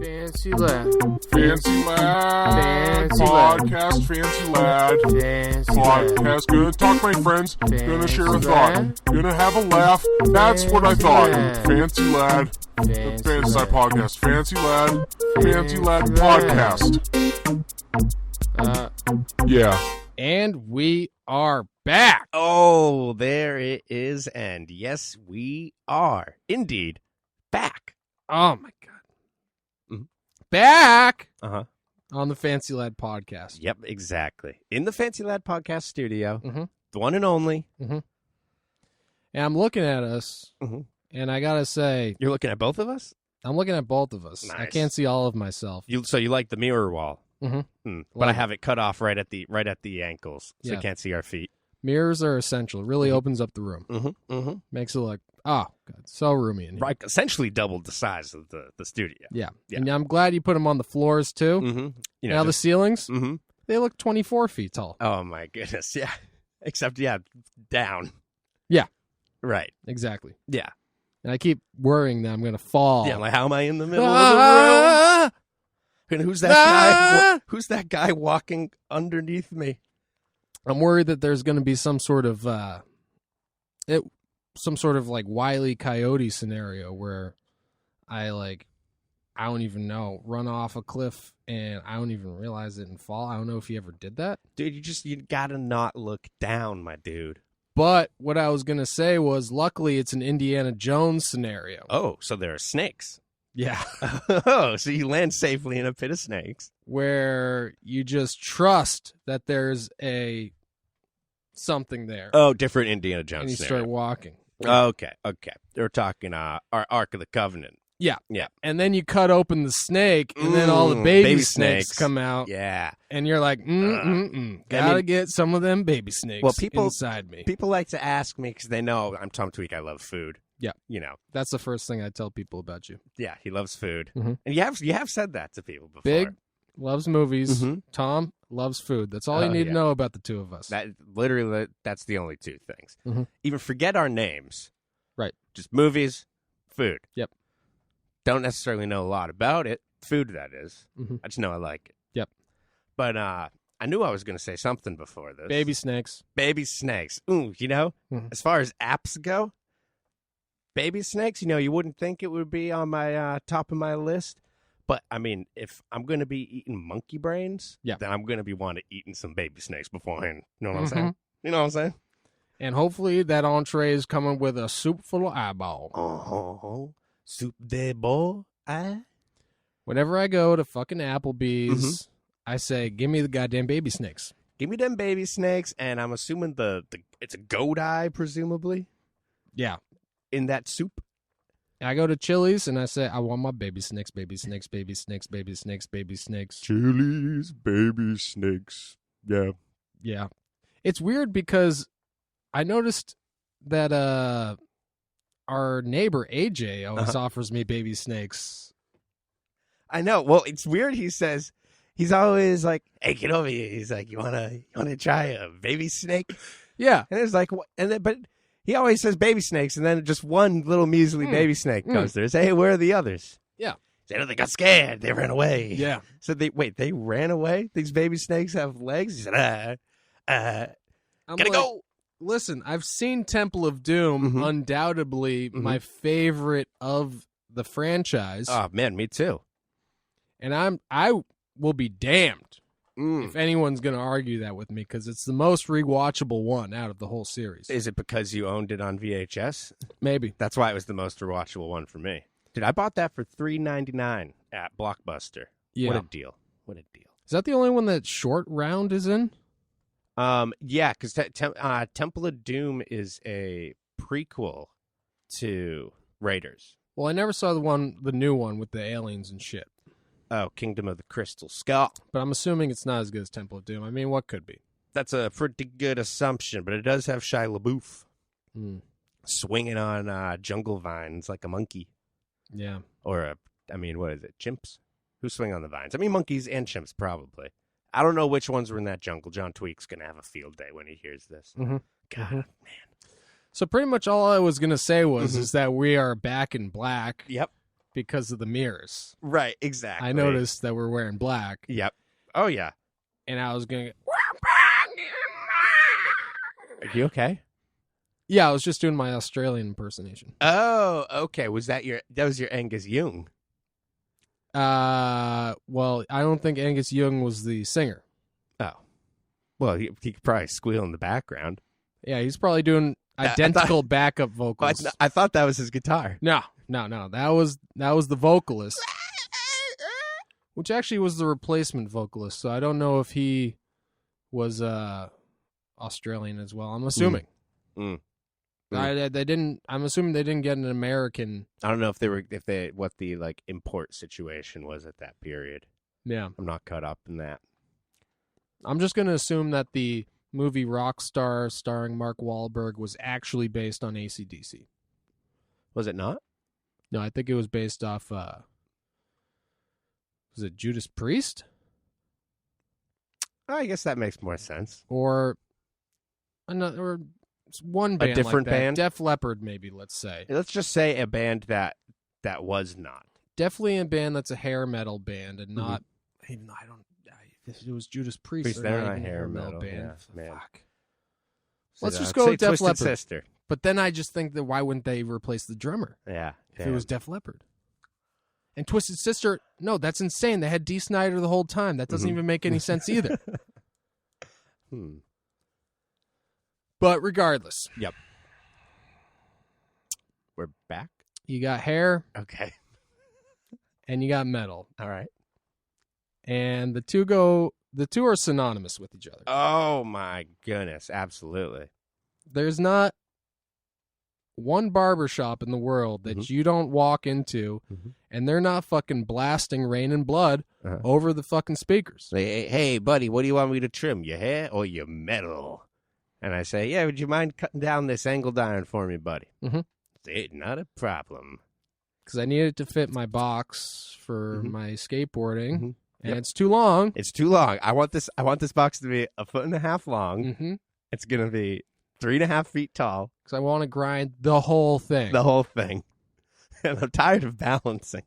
Fancy lad. Fancy lad. Fancy Podcast, lad. fancy lad. Fancy lad. Podcast, gonna talk my friends. Gonna share a Fancy thought. lad. Gonna have a laugh. That's what I Fancy thought. lad. Fancy lad. Fancy Fancy lad. podcast. Fancy lad. Fancy lad Fancy podcast. Yeah. And we are back. Oh, there it is. And yes, we are indeed back. Oh, my God. Mhm. Back Uh-huh. on the Fancy Lad podcast. Yep, exactly. In the Fancy Lad podcast studio, Mhm. the one and only. And I'm looking at us, Mhm. and I got to say, You're looking at both of us? I'm looking at both of us. I Nice. can't see all of myself. So you like the mirror wall. Mhm. But I Like- have it cut off right at the ankles, so Yeah. you can't see our feet. Mirrors are essential. It really Mhm. opens up the room. Mm-hmm. Makes it look, oh, God, so roomy in here. Right, essentially doubled the size of the studio. Yeah. Yeah. And I'm glad you put them on the floors, too. Mm-hmm. You know, Now the ceilings, mm-hmm. they look 24 feet tall. Oh my goodness, yeah. Except, yeah, down. Yeah. Right. Exactly. Yeah. And I keep worrying that I'm going to fall. Yeah, like how am I in the middle of the room? And who's that guy? Who's that guy walking underneath me? I'm worried that there's going to be some sort of like Wile E. Coyote scenario where I don't even know, run off a cliff and I don't even realize it and fall. I don't know if you ever did that. Dude, you gotta not look down, my dude. But what I was going to say was, luckily it's an Indiana Jones scenario. Oh, so there are snakes. Yeah. Oh, so you land safely in a pit of snakes. Where you just trust that there's something there. Oh, different Indiana Jones and you scenario. start walking. Okay. We're talking our Ark of the Covenant. Yeah. Yeah. And then you cut open the snake, and then all the baby, baby snakes snakes. come out. Yeah. And you're like, gotta get some of them baby snakes Well, people- inside me. People like to ask me because they know I'm Tom Tweak. I love food. Yeah. You know. That's the first thing I tell people about you. Yeah, he loves food. Mhm. And you have said that to people before. Big, loves movies. Mhm. Tom loves food. That's all you Oh, need yeah. to know about the two of us. That's the only two things. Mhm. Even forget our names. Right. Just movies, food. Yep. Don't necessarily know a lot about it. Food, that is. Mhm. I just know I like it. Yep. But I knew I was going to say something before this. Baby snakes. Baby snakes. Ooh, Mhm. as far as apps go, baby snakes, you wouldn't think it would be on my top of my list. But, I mean, if I'm going to be eating monkey brains, Yeah. then I'm going to be wanting eating some baby snakes beforehand. You know what I'm Mhm. saying? You know what I'm saying? And hopefully that entree is coming with a soup full of eyeball. Oh, soup de bois. Whenever I go to fucking Applebee's, Mhm. I say, give me the goddamn baby snakes. Give me them baby snakes, and I'm assuming it's a goat eye, presumably, Yeah. in that soup. I go to Chili's and I say, I want my baby snakes, baby snakes, baby snakes, baby snakes, baby snakes. Chili's baby snakes. Yeah. Yeah. It's weird because I noticed that our neighbor AJ always offers me baby snakes. I know. Well, it's weird. He's always like, "Hey, get over here." He's like, "You wanna try a baby snake?" Yeah. And it's like, what? But he always says baby snakes, and then just one little measly baby snake comes through. Say, "Hey, where are the others?" Yeah. Say, "Oh, they got scared. They ran away." Yeah. So they ran away. These baby snakes have legs. He said, I'm gotta like, go. Listen, I've seen Temple of Doom, Mhm. undoubtedly my favorite of the franchise. Oh man, me too. And I will be damned Mm. if anyone's going to argue that with me, because it's the most rewatchable one out of the whole series. Is it because you owned it on VHS? Maybe. That's why it was the most rewatchable one for me. Dude, I bought that for $3.99 at Blockbuster. Yeah. What a deal. What a deal. Is that the only one that Short Round is in? Yeah, because Temple of Doom is a prequel to Raiders. Well, I never saw the new one with the aliens and shit. Oh, Kingdom of the Crystal Skull. But I'm assuming it's not as good as Temple of Doom. I mean, what could be? That's a pretty good assumption, but it does have Shia LaBeouf swinging on jungle vines like a monkey. Yeah. Or, what is it, chimps? Who swing on the vines? I mean, monkeys and chimps, probably. I don't know which ones were in that jungle. John Tweak's going to have a field day when he hears this. Mhm. God, man. So pretty much all I was going to say was is that we are back in black. Yep. because of the mirrors. Right, exactly. I noticed that we're wearing black. Yep. Oh, yeah. And I was going, Are you okay? yeah, I was just doing my Australian impersonation. Oh, okay. That was your Angus Young? Well, I don't think Angus Young was the singer. Oh. Well, he could probably squeal in the background. Yeah, he's probably doing identical backup vocals. I thought that was his guitar. No. That was the vocalist, which actually was the replacement vocalist. So I don't know if he was Australian as well. I'm assuming. I'm assuming they didn't get an American. I don't know what the like import situation was at that period. Yeah, I'm not caught up in that. I'm just going to assume that the movie Rockstar starring Mark Wahlberg was actually based on AC/DC. Was it not? No, I think it was based off, was it Judas Priest? I guess that makes more sense. Or another, one band, a different like that. band? Def Leppard, maybe, let's say. Let's just say a band that was not. Definitely a band that's a hair metal band and not, even though if it was Judas Priest, They're not not even a hair hair metal metal, band. yeah, man. Fuck. So, Let's just go with Def Twisted Leppard. Sister. But then I just think that why wouldn't they replace the drummer Yeah. if it was Def Leppard? And Twisted Sister, no, that's insane. They had Dee Snider the whole time. That doesn't even make any sense either. But regardless. Yep. We're back? You got hair Okay. and you got metal. All right. And the two are synonymous with each other. Oh, my goodness. Absolutely. There's not one barbershop in the world that you don't walk into and they're not fucking blasting Rain and Blood over the fucking speakers. Hey, buddy, what do you want me to trim? Your hair or your metal? And I say, yeah, would you mind cutting down this angled iron for me, buddy? Say, not a problem. Because I need it to fit my box for my skateboarding. And it's too long. It's too long. I want this box to be 1.5 feet long. It's going to be 3.5 feet tall. Because I want to grind the whole thing. The whole thing. And I'm tired of balancing.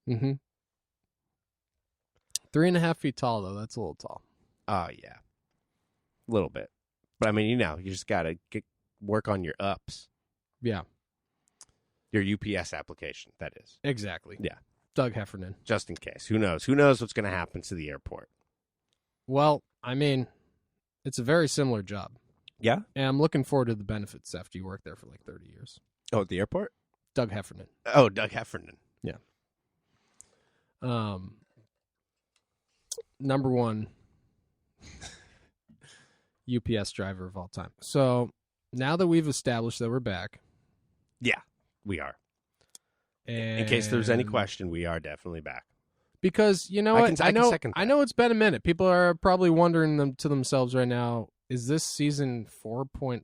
3.5 feet tall, though. That's a little tall. Oh, yeah. A little bit. But, I mean, you just got to work on your ups. Yeah. Your UPS application, that is. Exactly. Yeah. Doug Heffernan. Just in case. Who knows? Who knows what's going to happen to the airport? Well, I mean, it's a very similar job. Yeah? And I'm looking forward to the benefits after you work there for like 30 years. Oh, at the airport? Doug Heffernan. Oh, Doug Heffernan. Yeah. Number one UPS driver of all time. So now that we've established that we're back. Yeah, we are. And in case there's any question, we are definitely back. Because you know what? I know it's been a minute. People are probably wondering to themselves right now, is this season 4.5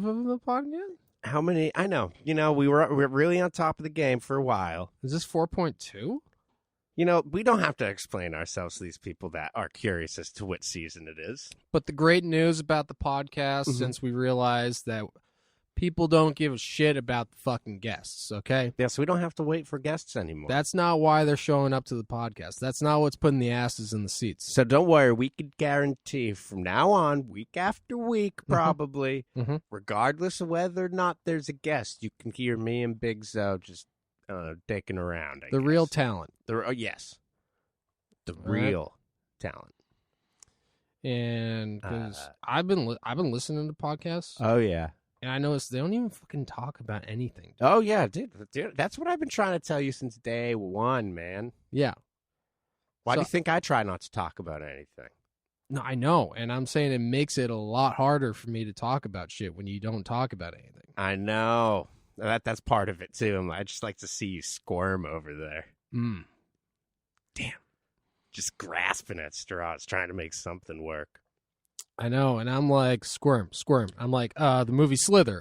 of the podcast? How many? I know. We're really on top of the game for a while. Is this 4.2? We don't have to explain ourselves to these people that are curious as to what season it is. But the great news about the podcast, since we realized that people don't give a shit about the fucking guests, okay? Yeah, so we don't have to wait for guests anymore. That's not why they're showing up to the podcast. That's not what's putting the asses in the seats. So don't worry. We could guarantee from now on, week after week, probably, regardless of whether or not there's a guest, you can hear me and Bigzo just dicking around. I the guess. real talent. Yes. The real talent. And because I've been listening to podcasts. Oh, yeah. And I noticed they don't even fucking talk about anything. Dude. Oh, yeah, dude. That's what I've been trying to tell you since day one, man. Yeah. Why do you think I try not to talk about anything? No, I know. And I'm saying it makes it a lot harder for me to talk about shit when you don't talk about anything. I know. That's part of it, too. I just like to see you squirm over there. Damn. Just grasping at straws, trying to make something work. I know, and I'm like, squirm. I'm like, the movie Slither.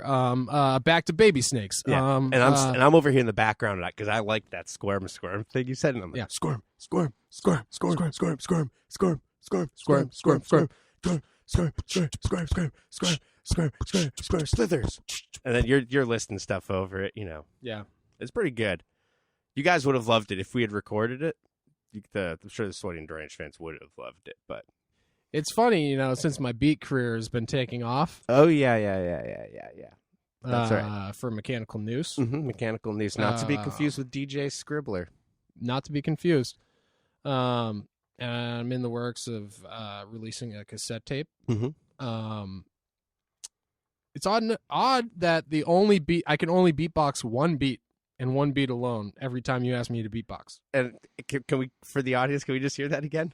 Back to Baby Snakes. Yeah. And I'm over here in the background because I like that squirm thing you said, and I'm like, squirm. Slithers. And then you're listing stuff over it, Yeah. It's pretty good. You guys would have loved it if we had recorded it. I'm sure the Sweaty and Deranged fans would have loved it, but It's funny, since my beat career has been taking off. oh yeah. That's right. For Mechanical Noose. Mechanical Noose, not to be confused with DJ Scribbler. Not to be confused. And I'm in the works of releasing a cassette tape. It's odd that the only beat I can only beatbox one beat and one beat alone every time you ask me to beatbox. And can we, for the audience, can we just hear that again?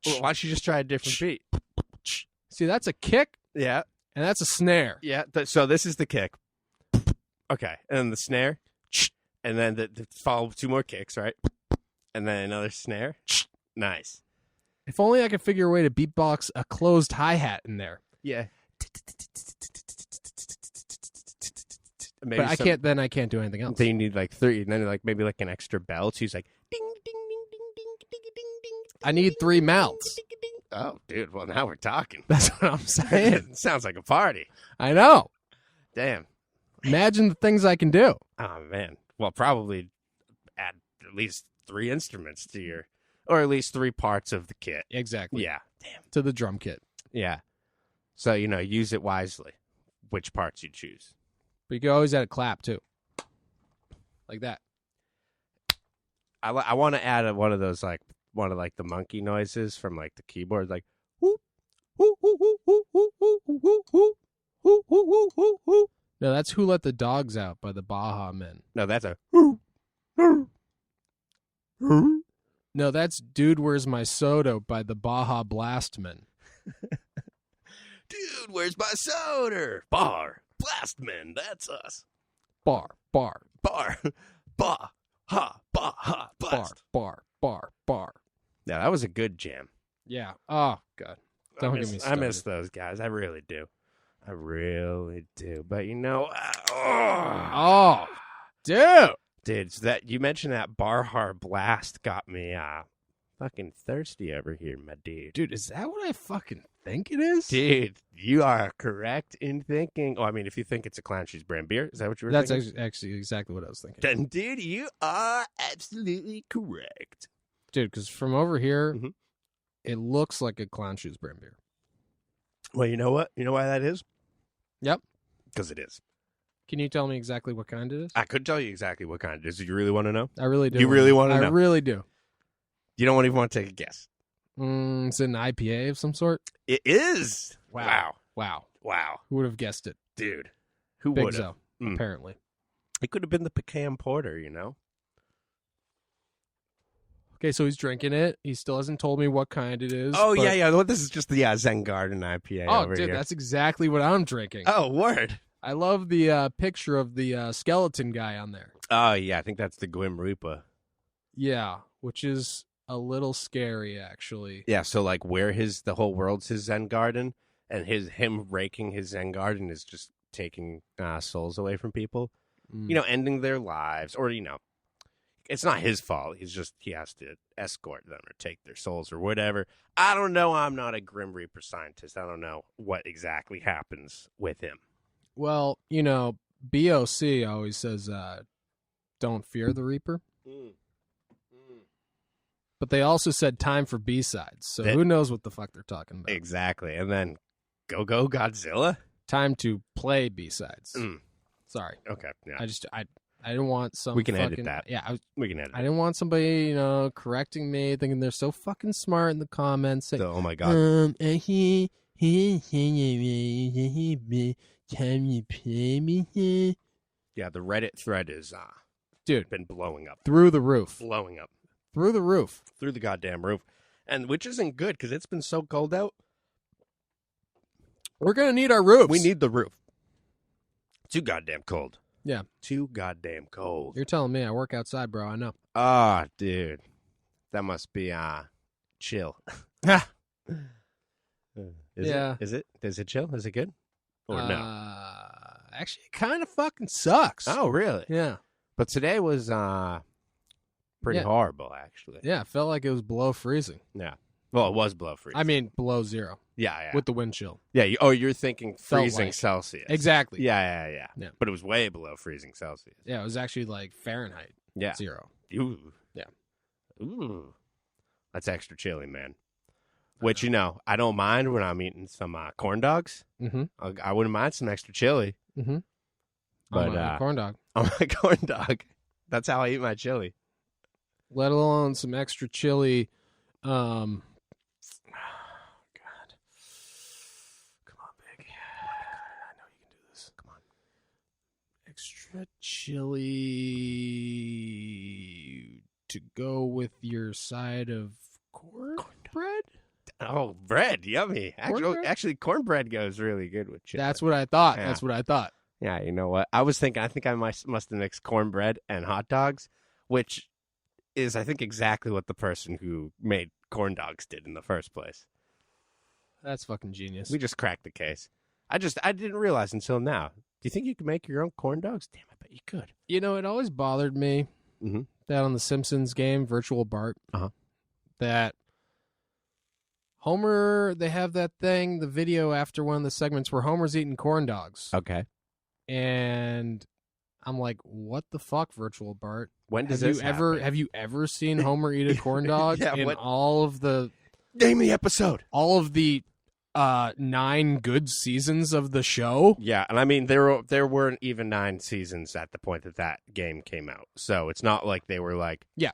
Well, why don't you just try a different beat? See, that's a kick. Yeah. And that's a snare. Yeah. So this is the kick. Okay. And then the snare. And then the follow 2 more kicks, right? And then another snare. Nice. If only I could figure a way to beatbox a closed hi-hat in there. Yeah. But I can't do anything else. Then you need like 3, and then maybe like an extra bell. So he's like ding ding ding ding ding ding ding ding. I need 3 mouths. Oh, dude. Well, now we're talking. That's what I'm saying. Sounds like a party. I know. Damn. Imagine the things I can do. Oh man. Well, probably add at least 3 instruments to your, or at least 3 parts of the kit. Exactly. Yeah. Damn. To the drum kit. Yeah. So, use it wisely. Which parts you choose. But you can always add a clap, too. Like that. I want to add one of those, one of the monkey noises from the keyboard, like whoop, whoop, whoop, whoop, whoop, whoop, whoop, whoop, whoop, whoop, whoop, whoop, whoop. No, that's Who Let the Dogs Out by the Baja Men. No, that's a No, that's Dude, Where's My Soda by the Baja Blast Men. Dude, where's my soda? Bar, blast men, that's us. Bar, Ba, ha, blast. bar. Yeah, that was a good jam. Yeah. Oh, God. Don't get me started. I miss those guys. I really do. But Oh, dude. So that you mentioned that Bar blast got me fucking thirsty over here, my dude. Dude, is that what I fucking think it is? Dude, you are correct in thinking. Oh, I mean, if you think it's a Clown Shoes brand beer, is that what you were thinking? That's actually exactly what I was thinking. Then, dude, you are absolutely correct. Dude, because from over here, it looks like a Clown Shoes brand beer. Well, you know what? You know why that is? Yep. Because it is. Can you tell me exactly what kind it is? I could tell you exactly what kind it is. Do you really want to know? I really do. You really want to know? I really do. You don't even want to take a guess. It's an IPA of some sort? It is. Wow. Who would have guessed it? Dude. Who would Bigzo, have? apparently. It could have been the pecan porter, Okay, so he's drinking it. He still hasn't told me what kind it is. Oh, yeah. Well, this is just the Zen Garden IPA over dude, here. that's exactly what I'm drinking. Oh, word. I love the picture of the skeleton guy on there. Oh, yeah. I think that's the Gimme Reaper. Yeah, which is a little scary, actually. Yeah, so where the whole world's his Zen Garden, and him raking his Zen Garden is just taking souls away from people, ending their lives, or it's not his fault. He has to escort them or take their souls or whatever. I don't know. I'm not a Grim Reaper scientist. I don't know what exactly happens with him. Well, BOC always says, "Don't fear the Reaper." But they also said time for B-sides, so who knows what the fuck they're talking about. Exactly. And then Go Godzilla? Time to play B-sides. Sorry. Okay. Yeah. I didn't want some We can fucking, edit that. Yeah, We can edit I didn't want somebody, correcting me, thinking they're so fucking smart in the comments. Saying, oh, my God. Can you play me? Yeah, the Reddit thread is Dude, been blowing up. Through the roof. Blowing up. Through the roof. Through the goddamn roof. And which isn't good because it's been so cold out. We're going to need our roofs. We need the roof. Too goddamn cold. Yeah. Too goddamn cold. You're telling me I work outside, bro. I know. Ah, dude. That must be chill. Yeah. Is it? Is it chill? Is it good? Or no? Actually, it kind of fucking sucks. Oh, really? Yeah. But today was pretty horrible, actually. Yeah, it felt like it was below freezing. Yeah. Well, it was below freezing. I mean, below 0. Yeah. with the wind chill. Yeah. You're thinking Felt freezing like- Celsius. Exactly. Yeah. Yeah. But it was way below freezing Celsius. Yeah, it was actually like Fahrenheit. Yeah. 0. Ooh. Yeah. Ooh. That's extra chilly, man. Which, I don't mind when I'm eating some corn dogs. Mm-hmm. I wouldn't mind some extra chili. Mm-hmm. But a corn dog. on my corn dog, that's how I eat my chili. Let alone some extra chili. God. Come on, big. I know you can do this. Come on. Extra chili to go with your side of cornbread? Oh, bread. Yummy. Actually, cornbread goes really good with chili. That's what I thought. Yeah. That's what I thought. Yeah, you know what? I think I must have mixed cornbread and hot dogs, which is, I think, exactly what the person who made corn dogs did in the first place. That's fucking genius. We just cracked the case. I didn't realize until now. Do you think you could make your own corn dogs? Damn, I bet you could. It always bothered me that on the Simpsons game, Virtual Bart, that Homer, they have that thing, the video after one of the segments where Homer's eating corn dogs. Okay. And I'm like, what the fuck, Virtual Bart? When does have this you ever happen? have you ever seen Homer eat a corn dog Yeah, in what- all of the Name the episode. 9 good seasons of the show? Yeah, and I mean there weren't even 9 seasons at the point that game came out. So it's not like they were like, Yeah.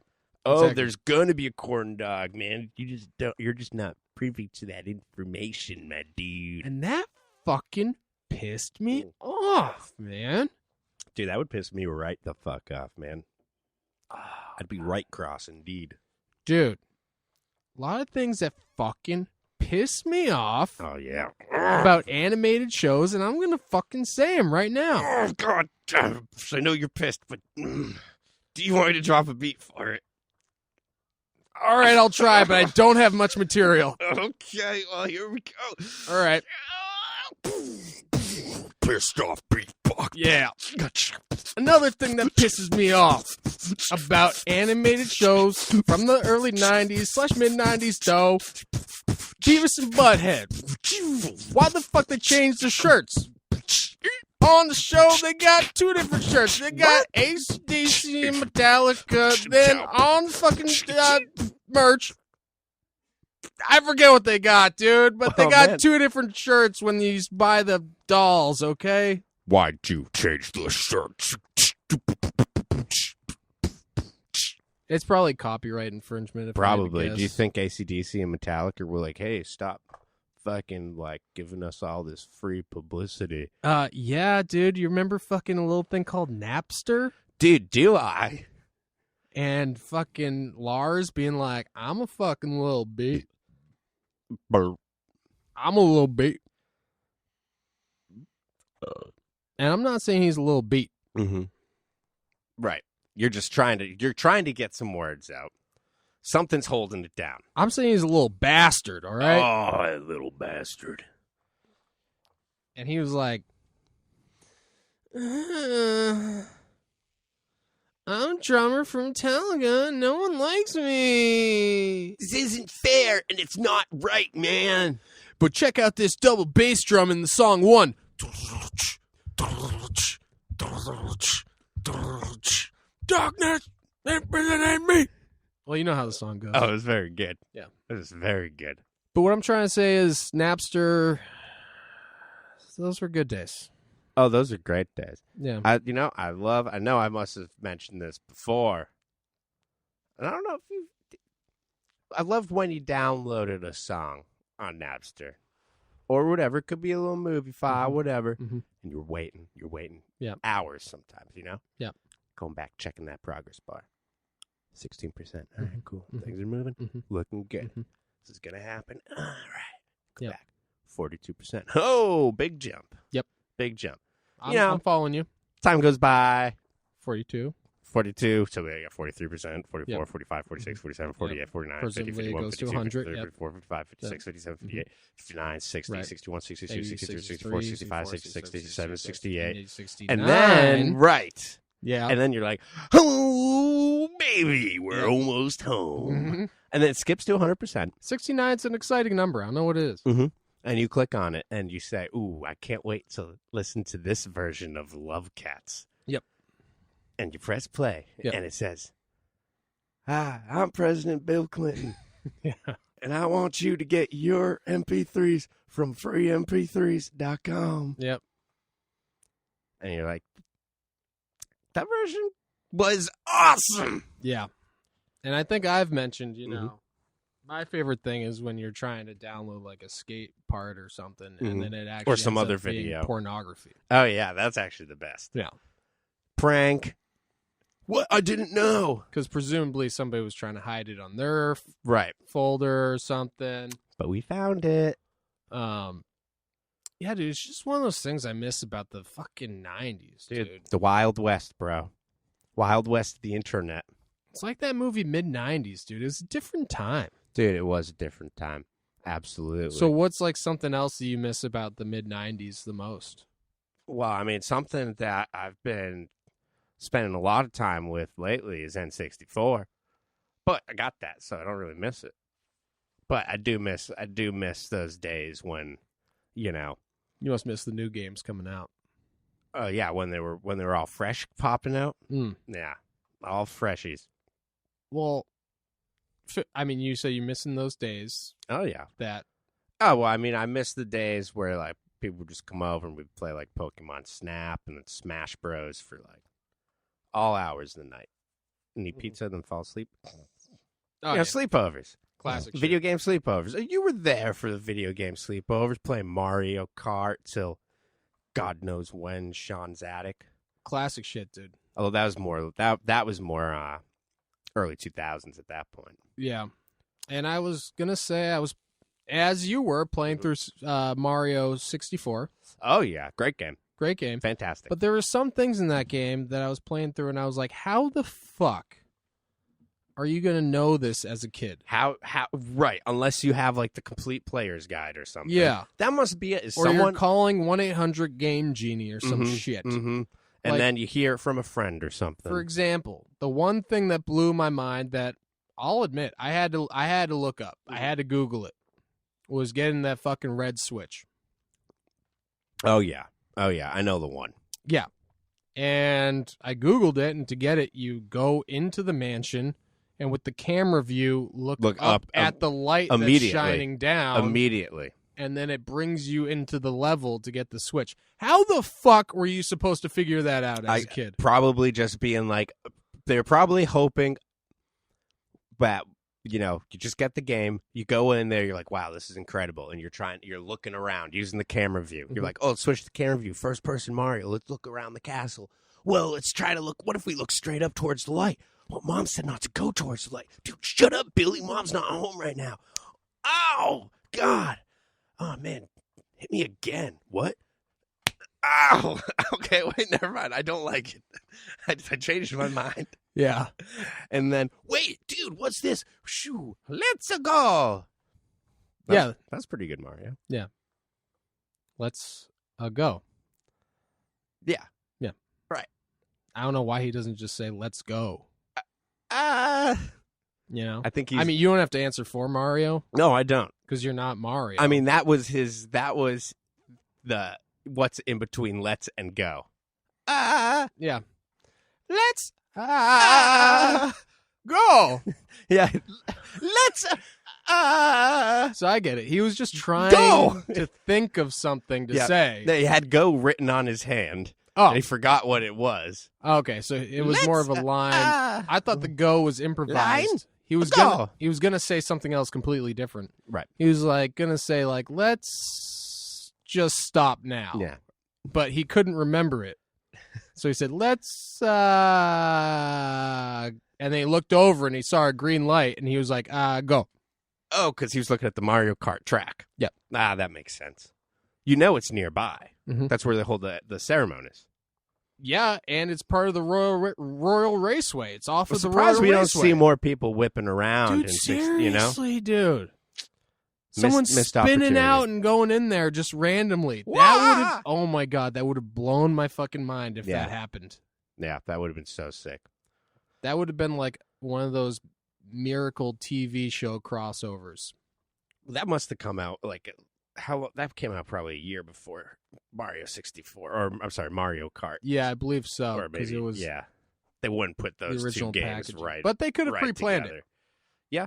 oh, Exactly. there's gonna be a corn dog, man. You're just not privy to that information, my dude. And that fucking pissed me off, man. Dude, that would piss me right the fuck off, man. I'd be right cross indeed. Dude, a lot of things that fucking piss me off Oh yeah. about animated shows, and I'm going to fucking say them right now. Oh god damn. I know you're pissed, but do you want me to drop a beat for it? All right, I'll try, but I don't have much material. Okay, well here we go. All right. Pissed off beatbox. Yeah. Another thing that pisses me off about animated shows from the early 90s / mid-90s, though, Beavis and Butthead. Why the fuck they changed the shirts? On the show, they got 2 different shirts. They got AC/DC and Metallica. Then on fucking merch, I forget what they got, dude, but they got man. 2 different shirts when you buy the dolls, okay? Why'd you change the shirts? It's probably copyright infringement. If I had to Probably. guess. Do you think AC/DC and Metallica were like, hey, stop fucking like giving us all this free publicity? Yeah, dude. You remember fucking a little thing called Napster? Dude, do I? And fucking Lars being like, I'm a fucking little beat. Burp. I'm a little beat. And I'm not saying he's a little beat. Mm-hmm. Right. You're trying to get some words out. Something's holding it down. I'm saying he's a little bastard, all right? Oh, that little bastard. And he was like, I'm a drummer from Metallica. No one likes me. This isn't fair, and it's not right, man. But check out this double bass drum in the song 1. Darkness, ain't me. Well, you know how the song goes. Oh, it was very good. Yeah. It was very good. But what I'm trying to say is Napster, those were good days. Oh, those are great days. Yeah. I know I must have mentioned this before. And I don't know if I loved when you downloaded a song on Napster or whatever. It could be a little movie file, whatever. Mhm. And you're waiting. Yeah. Hours sometimes, Yeah. Going back, checking that progress bar. 16%. All right, cool. Mhm. Things are moving. Mhm. Looking good. Mhm. This is going to happen. All right. Go Yep. back. 42%. Oh, big jump. Yep. Big jump. I'm following you. Time goes by. 42. 42, so we got 43%, 44, Yep. 45, 46, 47, 48, 49, 50, Presumably it 51, goes to 52, 100, 53, yep. 54, 55, 56, 57, 58, 59, 60, Right. 61, 62, 80, 63, 64, 65, 66, 67, 68. 69. And then, right. Yeah. And then you're like, oh, baby, we're almost home. Mhm. And then it skips to 100%. 69 is an exciting number. I don't know what it is. Mm-hmm. And you click on it, and you say, ooh, I can't wait to listen to this version of Love Cats. Yep. And you press play, Yep. and it says, hi, I'm President Bill Clinton. Yeah. And I want you to get your MP3s from freemp3s.com. Yep. And you're like, that version was awesome. Yeah. And I think I've mentioned, you Mm-hmm. know, my favorite thing is when you're trying to download like a skate part or something, Mhm. and then it actually some ends other up being video. pornography. Oh, yeah, that's actually the best. Yeah. Prank. What? I didn't know. Because presumably somebody was trying to hide it on their Right. folder or something. But we found it. Yeah, dude, it's just one of those things I miss about the fucking 90s, dude. The Wild West, bro. Wild West of the internet. It's like that movie mid-90s, dude. It was a different time. Dude, it was a different time. Absolutely. So what's like something else that you miss about the mid-90s the most? Well, I mean, something that I've been spending a lot of time with lately is N64. But I got that, so I don't really miss it. But I do miss those days when, you know, You must miss the new games coming out. yeah, when they were all fresh popping out. Mm. Yeah. All freshies. Well, I mean, you say you're missing those days Oh yeah. that Oh, well, I mean, I miss the days where like people would just come over and we'd play like Pokemon Snap and then Smash Bros for like all hours of the night. And eat pizza, then fall asleep. Sleepovers. Classic Video shit. game sleepovers. You were there for the video game sleepovers, playing Mario Kart till God knows when, Sean's attic. Classic shit, dude. Although that was more early 2000s at that point. Yeah. And I was going to say I was, as you were, playing through Mario 64. Oh, yeah. Great game. Great game. Fantastic. But there were some things in that game that I was playing through and I was like, how the fuck are you going to know this as a kid? How right, unless you have like the complete player's guide or something. Yeah. That must be it. Is Or someone you're calling 1-800 Game Genie or some shit. Mm-hmm. And Like- then you hear it from a friend or something. For example, the one thing that blew my mind that I'll admit I had to look up. I had to Google it. Was getting that fucking red switch. Oh yeah. I know the one. Yeah. And I Googled it, and to get it, you go into the mansion and with the camera view look up at the light that's immediately. shining down. Immediately. And then it brings you into the level to get the switch. How the fuck were you supposed to figure that out as a kid? Probably just being like, they're probably hoping that, you know, you just get the game, you go in there, you're like, wow, this is incredible. And you're looking around using the camera view. You're like, oh, let's switch to camera view. First person Mario. Let's look around the castle. Well, let's try to look. What if we look straight up towards the light? Well, Mom said not to go towards the light. Dude, shut up, Billy. Mom's not home right now. Ow, God. Oh, man. Hit me again. What? Ow. Okay, wait, never mind. I don't like it. I changed my mind. Yeah. And then, wait, dude, what's this? Shoo, let's go. Yeah. That's pretty good, Mario. Let's go. Yeah. Yeah. Right. I don't know why he doesn't just say, let's go. You know? I think I mean, you don't have to answer for Mario no, I don't. because you're not Mario. I mean, that was the what's in between let's and go. yeah. Let's go. Yeah. Let's So I get it. He was just trying Go! to think of something to Yeah. say. They had go written on his hand. Oh, And he forgot what it was. okay. So it was more of a line. I thought the go was improvised. Line? He was Go. gonna say something else completely different. Right. He was like gonna say like let's just stop now. Yeah. But he couldn't remember it. So he said, let's and then he looked over and he saw a green light and he was like, go. Oh, because he was looking at the Mario Kart track. Yep. That makes sense. You know it's nearby. Mhm. That's where they hold the ceremonies. Yeah, and it's part of the Royal Raceway. It's off I'm of the surprised Royal we don't Raceway. see more people whipping around. Dude, in seriously, dude. Someone's missed spinning opportunity. out and going in there just randomly. That Wah! would have, oh my God, that would have blown my fucking mind if Yeah. that happened. Yeah, that would have been so sick. That would have been like one of those miracle TV show crossovers. That must have come out like that came out probably a year before Mario 64, or I'm sorry, Mario Kart. Yeah, I believe so. Or Because maybe, it was they wouldn't put the those two original games packaging. right. But they could have right pre-planned together. it. Yeah,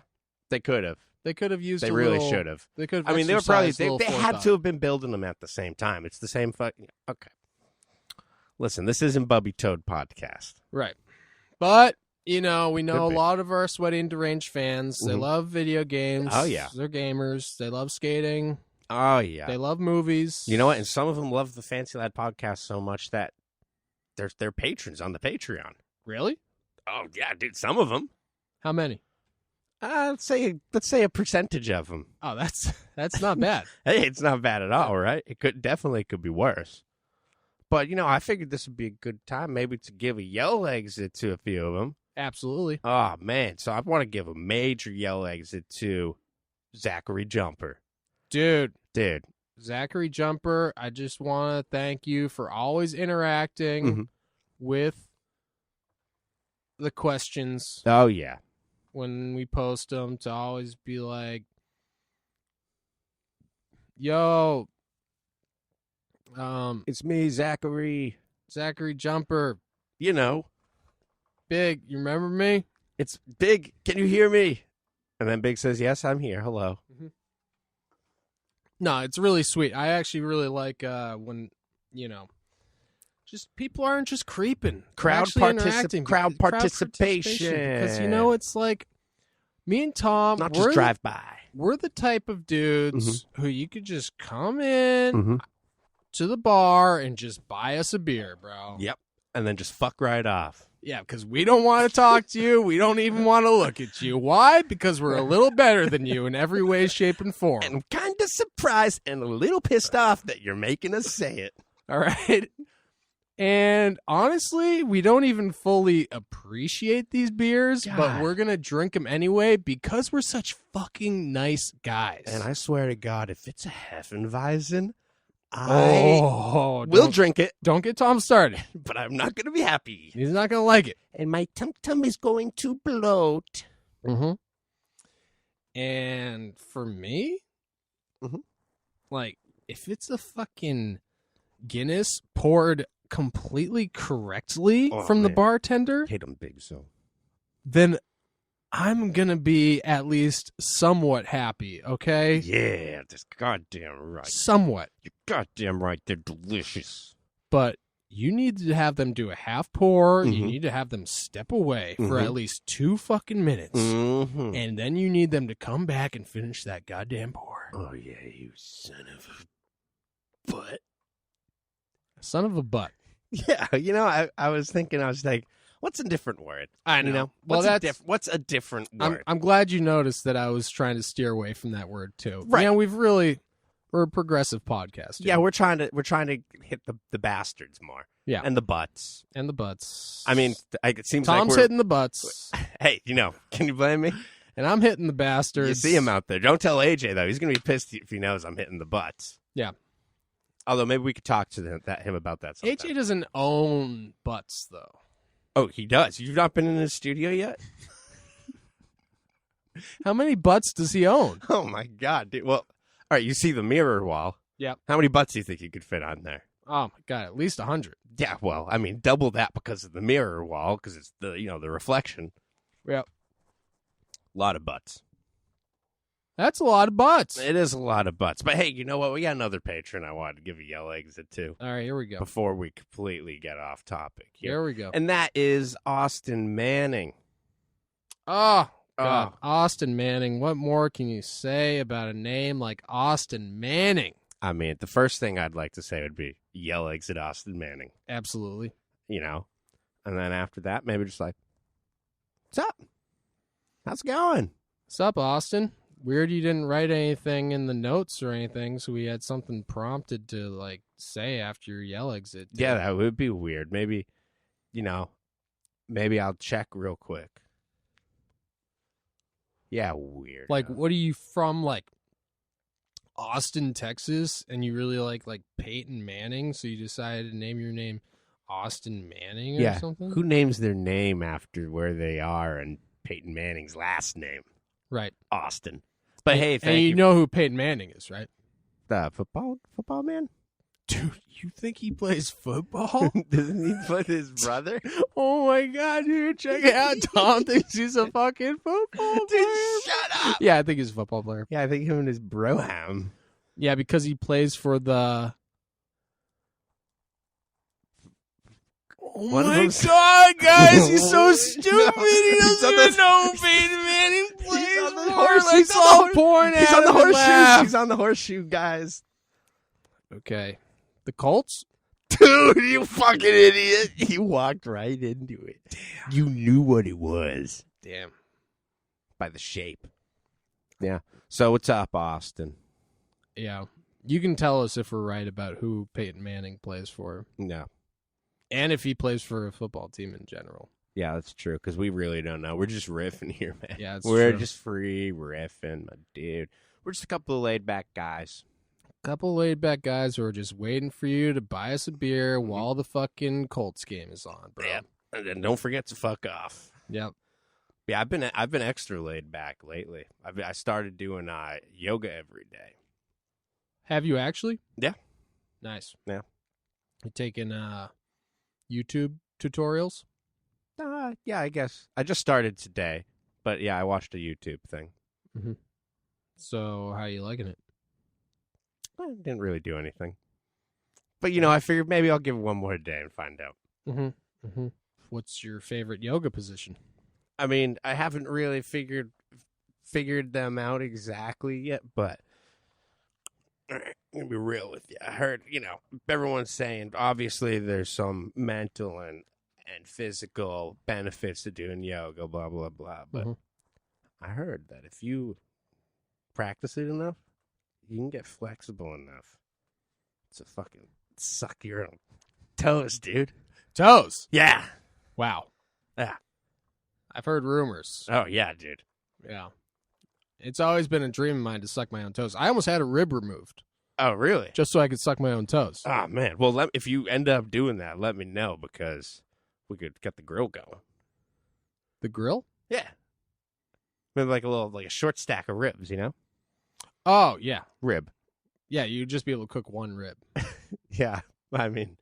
they could have. They could have used. They a really little, should have. They could have. I mean, they were probably exercised a little they had forethought. to have been building them at the same time. It's the same fucking. Okay, listen, this isn't Bubby Toad podcast. Right. But, we know Could a be. lot of our sweaty and deranged fans. They Mhm. love video games. Oh, yeah. They're gamers. They love skating. Oh yeah, They love movies. you know what? And some of them love the Fancy Lad podcast so much that they're patrons on the Patreon. Really? Oh yeah, dude, some of them. How many? Let's say a percentage of them. Oh, that's not bad. Hey, it's not bad at all, right? It could be worse. But I figured this would be a good time, maybe to give a yell exit to a few of them. Absolutely. Oh man, so I want to give a major yell exit to Zachary Jumper, Dude, dude. Zachary Jumper, I just want to thank you for always interacting Mhm. with the questions Oh yeah, when we post them, to always be like, yo, it's me, Zachary. Zachary Jumper, Big, you remember me? It's Big. Can you hear me? And then Big says, "Yes, I'm here. Hello." No, it's really sweet. I actually really like when, just people aren't just creeping. They're Crowd actually interacting. crowd participation. Because, it's like, me and Tom, Not just drive by. we're the type of dudes who you could just come in Mhm. to the bar and just buy us a beer, bro. Yep. And then just fuck right off. Yeah, because we don't want to talk to you. We don't even want to look at you. Why? Because we're a little better than you in every way, shape, and form. And I'm kind of surprised and a little pissed off that you're making us say it. All right. And honestly, we don't even fully appreciate these beers, but God. we're going to drink them anyway because we're such fucking nice guys. And I swear to God, if it's a Hefeweizen, I will will drink it, Don't get Tom started. but I'm not going to be happy. He's not going to like it. And my tum-tum is going to bloat. Mm-hmm. And for me, Mhm. like, if it's a fucking Guinness poured completely correctly Oh, from the man. bartender, Hate them big, so. then I'm going to be at least somewhat happy, okay? Yeah, that's goddamn right. Somewhat. You're goddamn right. They're delicious. But you need to have them do a half pour. You Mhm. need to have them step away for Mhm. at least 2 fucking minutes. Mm-hmm. And then you need them to come back and finish that goddamn pour. Oh, yeah, you son of a butt. Son of a butt. Yeah, I was thinking, I was like, what's a different word? I know. Well, What's a different word? I'm glad you noticed that I was trying to steer away from that word too. Right. Yeah, we're a progressive podcast. Yeah, we're trying to hit the bastards more. Yeah. And the butts. and the butts. I mean, it seems like Tom's we're... hitting the butts, Hey, can you blame me? and I'm hitting the bastards. You see him out there. Don't tell AJ, though. He's going to be pissed if he knows I'm hitting the butts. Yeah. Although maybe we could talk to him about that sometime. AJ doesn't own butts though. Oh, he does. You've not been in his studio yet? How many butts does he own? Oh, my God, dude. Well, all right, you see the mirror wall. Yep. How many butts do you think you could fit on there? Oh my god, at least 100. Yeah, well, I mean, double that because of the mirror wall, because it's the reflection. Yep. A lot of butts. That's a lot of butts. It is a lot of butts. But hey, you know what? We got another patron I wanted to give a yell exit to All right, here we go. before we completely get off topic here. Here we go. And that is Austin Manning. Oh, God. Austin Manning. What more can you say about a name like Austin Manning? I mean, the first thing I'd like to say would be yell exit Austin Manning, Absolutely. And then after that, maybe just like, what's up? How's it going? What's up, Austin? Weird you didn't write anything in the notes or anything, so we had something prompted to, like, say after your yell exit. Yeah, that would be weird. Maybe, maybe I'll check real quick. Yeah, weird. Like, what are you from, like, Austin, Texas, and you really like Peyton Manning, so you decided to name your name Austin Manning or something? Who names their name after where they are and Peyton Manning's last name? Right. Austin. But hey, and thank you you. know who Peyton Manning is, right? football man? Dude, you think he plays football? Doesn't he put his brother? Oh my god, dude, check it out. Tom thinks he's a fucking football player. Dude, shut up. Yeah, I think he's a football player. Yeah, I think him and his broham. Yeah, because he plays for the... Oh One of my them's- god, guys, he's so stupid. He He's doesn't on even the- know who Peyton Manning plays on the for. horse- Let's he's on the all hor- porn He's at on the him and laugh. horseshoes. He's on the horseshoe, guys. Okay. The Colts? Dude, you fucking idiot. He walked right into it. Damn. You knew what it was. Damn. By the shape. Yeah. So what's up, Austin? Yeah. You can tell us if we're right about who Peyton Manning plays for. No. And if he plays for a football team in general. Yeah, that's true, because we really don't know. We're just riffing here, man. Yeah, it's We're true. just free riffing, my dude. We're just a couple of laid-back guys. Couple laid back guys who are just waiting for you to buy us a beer while the fucking Colts game is on, bro. Yeah. And then don't forget to fuck off. Yep. Yeah, I've been extra laid back lately. I started doing yoga every day. Have you actually? Yeah. Nice. Yeah. You taking YouTube tutorials? Yeah, I guess. I just started today, but yeah, I watched a YouTube thing. So how are you liking it? I didn't really do anything. But, I figured maybe I'll give it one more day and find out. What's your favorite yoga position? I mean, I haven't really figured them out exactly yet, but I'm going to be real with you. I heard, everyone's saying, obviously, there's some mental and physical benefits to doing yoga, blah, blah, blah. But I heard that if you practice it enough, you can get flexible enough to fucking suck your own toes, dude. Toes. Yeah. Wow. Yeah. I've heard rumors. Oh, yeah, dude. Yeah. It's always been a dream of mine to suck my own toes. I almost had a rib removed Oh, really? just so I could suck my own toes. Oh, man. Well, if you end up doing that, let me know, because we could get the grill going. The grill? Yeah. Maybe like a short stack of ribs, Oh, yeah. Rib. Yeah, you'd just be able to cook one rib. Yeah. I mean,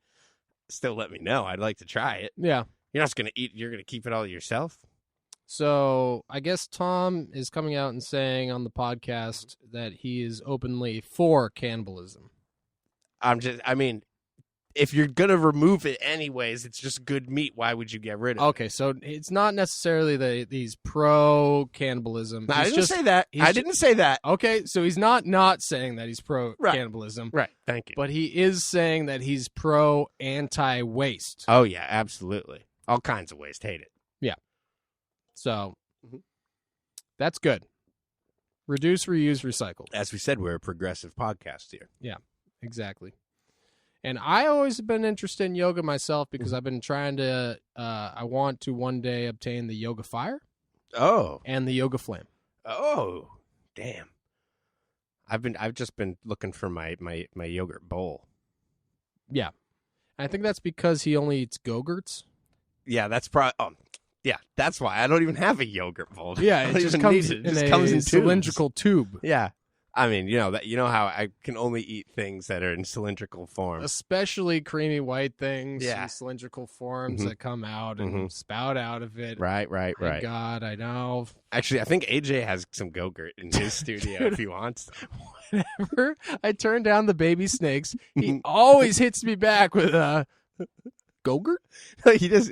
still let me know. I'd like to try it. Yeah. You're not just going to eat. You're going to keep it all to yourself? So I guess Tom is coming out and saying on the podcast that he is openly for cannibalism. If you're going to remove it anyways, it's just good meat. Why would you get rid of it? Okay, so it's not necessarily that he's pro cannibalism. No, I didn't say that. I didn't say that. Okay, so he's not saying that he's pro cannibalism. Right. Thank you. But he is saying that he's pro anti-waste. Oh, yeah, absolutely. All kinds of waste. Hate it. So that's good. Reduce, reuse, recycle. As we said, we're a progressive podcast here. Yeah, exactly. And I always have been interested in yoga myself because I've been trying to, I want to one day obtain the yoga fire Oh. and the yoga flame. Oh, damn. I've just been looking for my yogurt bowl. Yeah. I think that's because he only eats Go-Gurts. Yeah, that's probably. Oh, yeah, that's why I don't even have a yogurt bowl. Yeah, I it don't just even comes need it. in It just a comes in tubes. cylindrical tube. Yeah, I mean, how I can only eat things that are in cylindrical form. Especially creamy white things Yeah. in cylindrical forms that come out and spout out of it. Right. Thank God, I know. Actually, I think AJ has some Go-Gurt in his studio if he wants. Whenever I turn down the baby snakes, he always hits me back with a Go-Gurt. He does.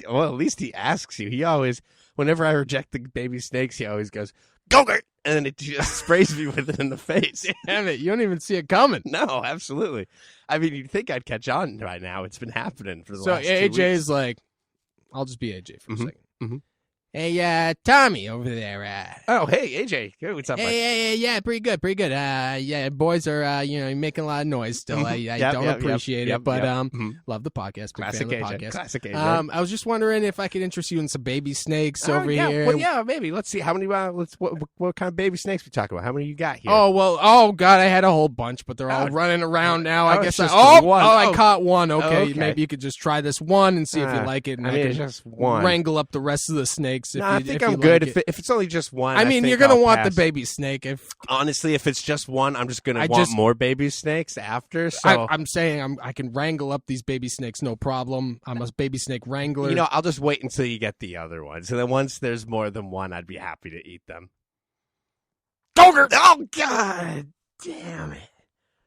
Well, at least he asks you. He always, whenever I reject the baby snakes, he always goes Go-Gurt, and then it just sprays me with it in the face. Damn it, you don't even see it coming. No, absolutely. I mean, you'd think I'd catch on by now. It's been happening for the So last 2 weeks. AJ's like, I'll just be AJ for a second. Hey, Tommy over there. Oh, hey, AJ. Hey, what's up? bud? Yeah, pretty good. Yeah, boys are, making a lot of noise still. I don't appreciate it, but love the podcast. Big Classic fan of the AJ. podcast. Classic AJ. I was just wondering if I could interest you in some baby snakes over yeah. here. Well, yeah, maybe. Let's see how many. What kind of baby snakes we talking about? How many you got here? Oh God, I had a whole bunch, but they're all running around now. I guess it's just one. I caught one. Okay, okay. maybe you could just try this one and see if you like it, and I I mean, can it's just one. wrangle up the rest of the snakes. snakes. If No, I you, think if I'm you good. like it. If it's only just one, I mean, think you're gonna I'll want pass. the baby snake. Honestly, if it's just one, I'm just gonna I want just- more baby snakes after. So I'm saying I can wrangle up these baby snakes, no problem. I'm a baby snake wrangler. you know, I'll just wait until you get the other ones, and then once there's more than one, I'd be happy to eat them. Gogurt! Oh God, damn it!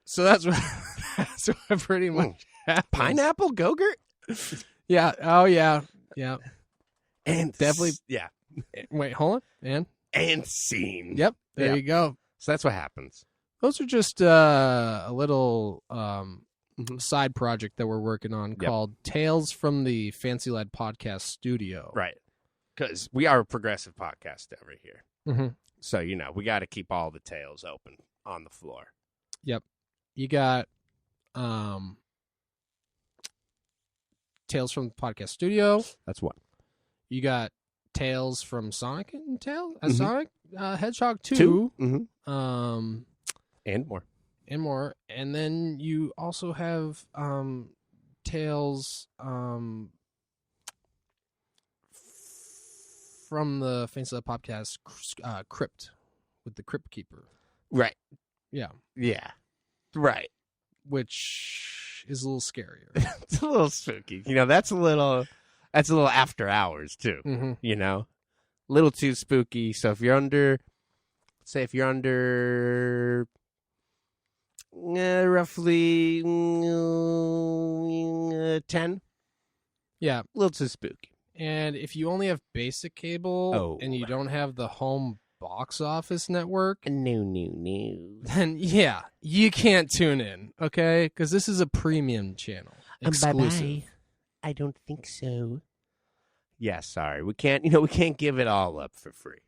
So that's what pretty much happens. Pineapple Gogurt? Yeah. Oh yeah. Yeah. And Definitely- yeah, Wait, hold on. and scene. Yep. There Yeah. you go. So that's what happens. Those are just a little Mhm. side project that we're working on called Tales from the Fancy Lad Podcast Studio. Right. Because we are a progressive podcast over here. Mm-hmm. So, you know, we got to keep all the tails open on the floor. You got Tales from the Podcast Studio. That's one. You got Tales from Sonic and Mhm. Sonic Hedgehog 2. Mm-hmm. And more. And more. And then you also have Tales from the Fancy Lad Podcast Crypt with the Crypt Keeper. Right. Yeah. Yeah. Right. Which is a little scarier. It's a little spooky. You know, that's a little after hours, too. Mm-hmm. You know? A little too spooky. So if you're under, roughly 10, Yeah. a little too spooky. And if you only have basic cable and you don't have the home box office network, No. then yeah, you can't tune in, okay? Because this is a premium channel. Exclusive. Bye-bye. I don't think so. Yeah, sorry. We can't give it all up for free.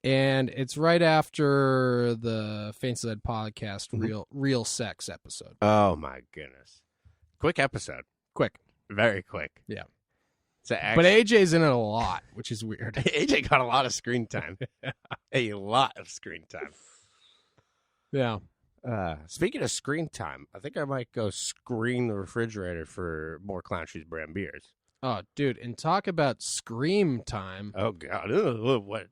And it's right after the Fancy Lad Podcast Real Sex episode. Oh, my goodness. Quick episode. Quick. Very quick. Yeah. So But AJ's in it a lot, which is weird. AJ got a lot of screen time. A lot of screen time. Yeah. Speaking of screen time, I think I might go screen the refrigerator for more Clown Shoes brand beers. Oh, dude, and talk about scream time. Oh, God. Ugh, what?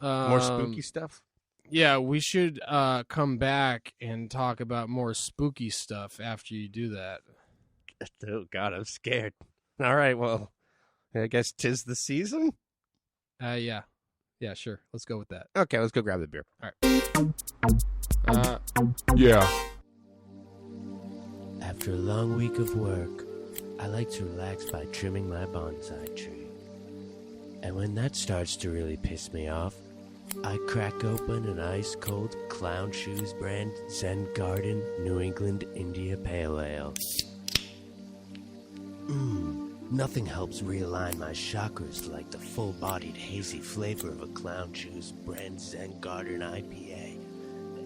More spooky stuff? Yeah, we should come back and talk about more spooky stuff after you do that. Oh, God, I'm scared. All right, well, I guess 'tis the season? Yeah. Yeah, sure. Let's go with that. Okay, let's go grab the beer. Yeah. After a long week of work, I like to relax by trimming my bonsai tree. And when that starts to really piss me off, I crack open an ice-cold Clown Shoes brand Zen Garden New England India Pale Ale. Nothing helps realign my chakras like the full-bodied hazy flavor of a Clown Shoes brand Zen Garden IPA.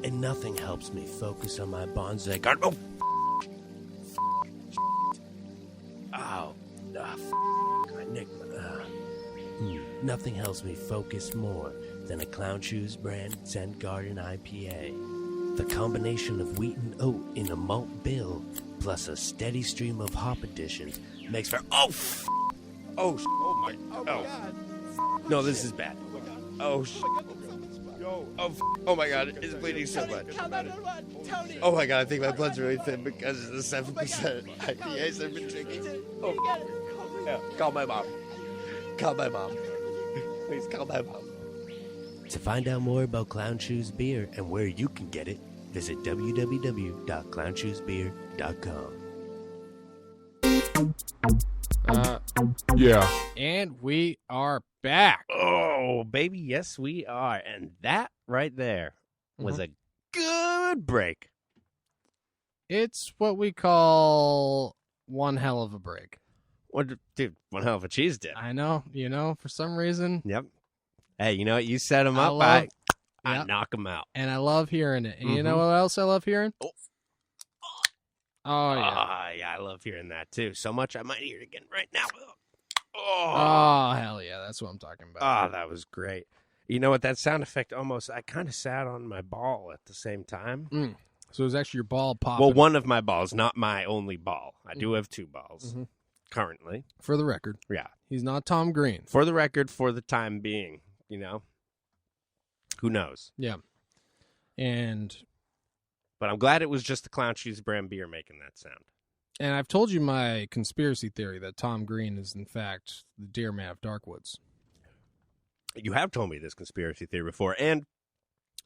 And nothing helps me focus on my bonsai garden. I nicked my... Nothing helps me focus more than a Clown Shoes brand Zen Garden IPA. The combination of wheat and oat in a malt bill, plus a steady stream of hop additions, makes for... Oh my God. No, this is bad. Oh my God, it's bleeding so much. Oh my God, I think my blood's really thin because of the 7% IPAs I've been drinking. Yeah, call my mom. Please call my mom. To find out more about Clown Shoes beer and where you can get it, visit www.clownshoesbeer.com. Yeah. And we are back. Oh, baby, yes, we are. And that right there was a good break. It's what we call one hell of a break. What, dude, one hell of a cheese dip. I know, for some reason. Yep. Hey, you know what? You set them up, I knock them out. And I love hearing it. And you know what else I love hearing? Oh, yeah. Yeah, I love hearing that, too. So much I might hear it again right now. Oh, hell yeah. That's what I'm talking about. Oh, that was great. You know what? That sound effect almost, I kind of sat on my ball at the same time. So it was actually your ball popping. Well, one of my balls, not my only ball. I do have two balls currently. For the record. Yeah. He's not Tom Green. For the record, for the time being, you know? Who knows? Yeah. And But I'm glad it was just the Clown Shoes brand beer making that sound. I've told you my conspiracy theory that Tom Green is, in fact, the Deer Man of Darkwoods. You have told me this conspiracy theory before, and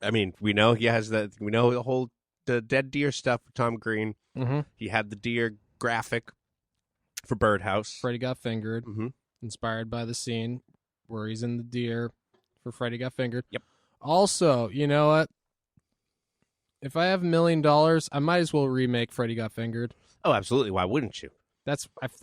I mean, we know he has the whole dead deer stuff with Tom Green. Mm-hmm. He had the deer graphic for Birdhouse. Freddy Got Fingered, Mm-hmm. inspired by the scene where he's in the deer for Freddy Got Fingered. Yep. Also, you know what? If I have $1 million, I might as well remake Freddy Got Fingered. Oh, absolutely. Why wouldn't you?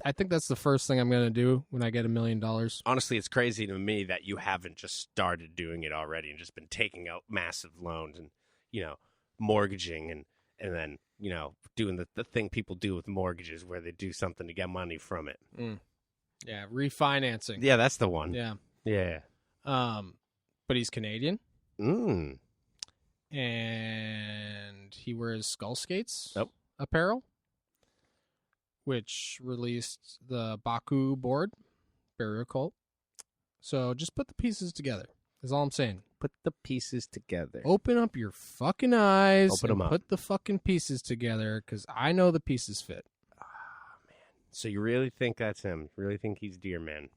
I think that's the first thing I'm going to do when I get $1 million. Honestly, it's crazy to me that you haven't just started doing it already and just been taking out massive loans and, you know, mortgaging and then, you know, doing the thing people do with mortgages where they do something to get money from it. Yeah, refinancing. Yeah, that's the one. Yeah. Yeah. But he's Canadian. Mm. And he wears Skull Skates apparel, which released the Baku board, Burial Cult. So just put the pieces together, is all I'm saying. Put the pieces together. Open up your fucking eyes Open and 'em up. put the fucking pieces together, because I know the pieces fit. So you really think that's him? You really think he's Deer Man?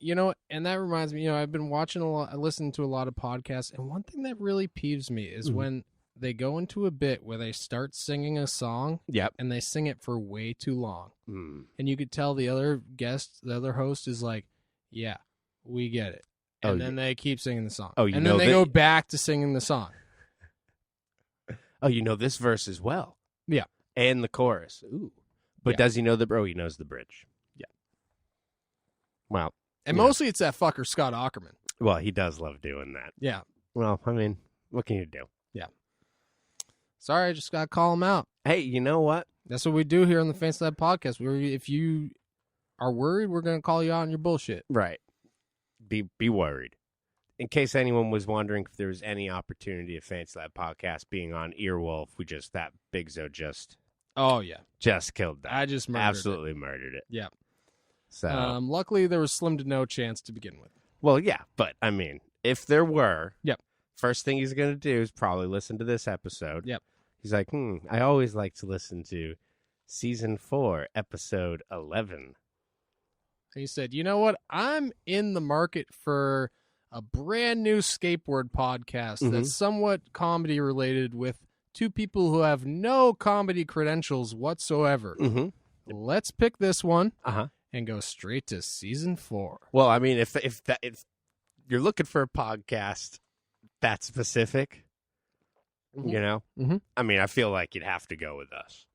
You know, and that reminds me, you know, I've been watching I listen to a lot of podcasts, and one thing that really peeves me is when they go into a bit where they start singing a song Yep. and they sing it for way too long. Mm. And you could tell the other the other host is like, yeah, we get it. And then they keep singing the song. Oh, you and know then they go back to singing the song. Oh, you know this verse as well. Yeah. And the chorus. Ooh. But Yeah. does he know he knows the bridge. Yeah. Well. And Yeah. mostly it's that fucker Scott Aukerman. Well, he does love doing that. Yeah. Well, I mean, what can you do? Sorry, I just got to call him out. Hey, you know what? That's what we do here on the Fancy Lab Podcast. If you are worried, we're going to call you out on your bullshit. Right. Be worried. In case anyone was wondering if there was any opportunity of Fancy Lab Podcast being on Earwolf, that Bigzo just Oh, yeah. killed that. I just murdered Absolutely murdered it. Yeah. So, luckily, there was slim to no chance to begin with. well, yeah, but I mean, if there were, Yep. first thing he's going to do is probably listen to this episode. Yep. He's like, I always like to listen to Season 4, Episode 11. And he said, you know what? I'm in the market for a brand new skateboard podcast that's somewhat comedy related with two people who have no comedy credentials whatsoever. Mm-hmm. Let's pick this one Uh-huh. and go straight to Season 4. Well, I mean, if you're looking for a podcast that specific, you know, Mhm. I mean, I feel like you'd have to go with us.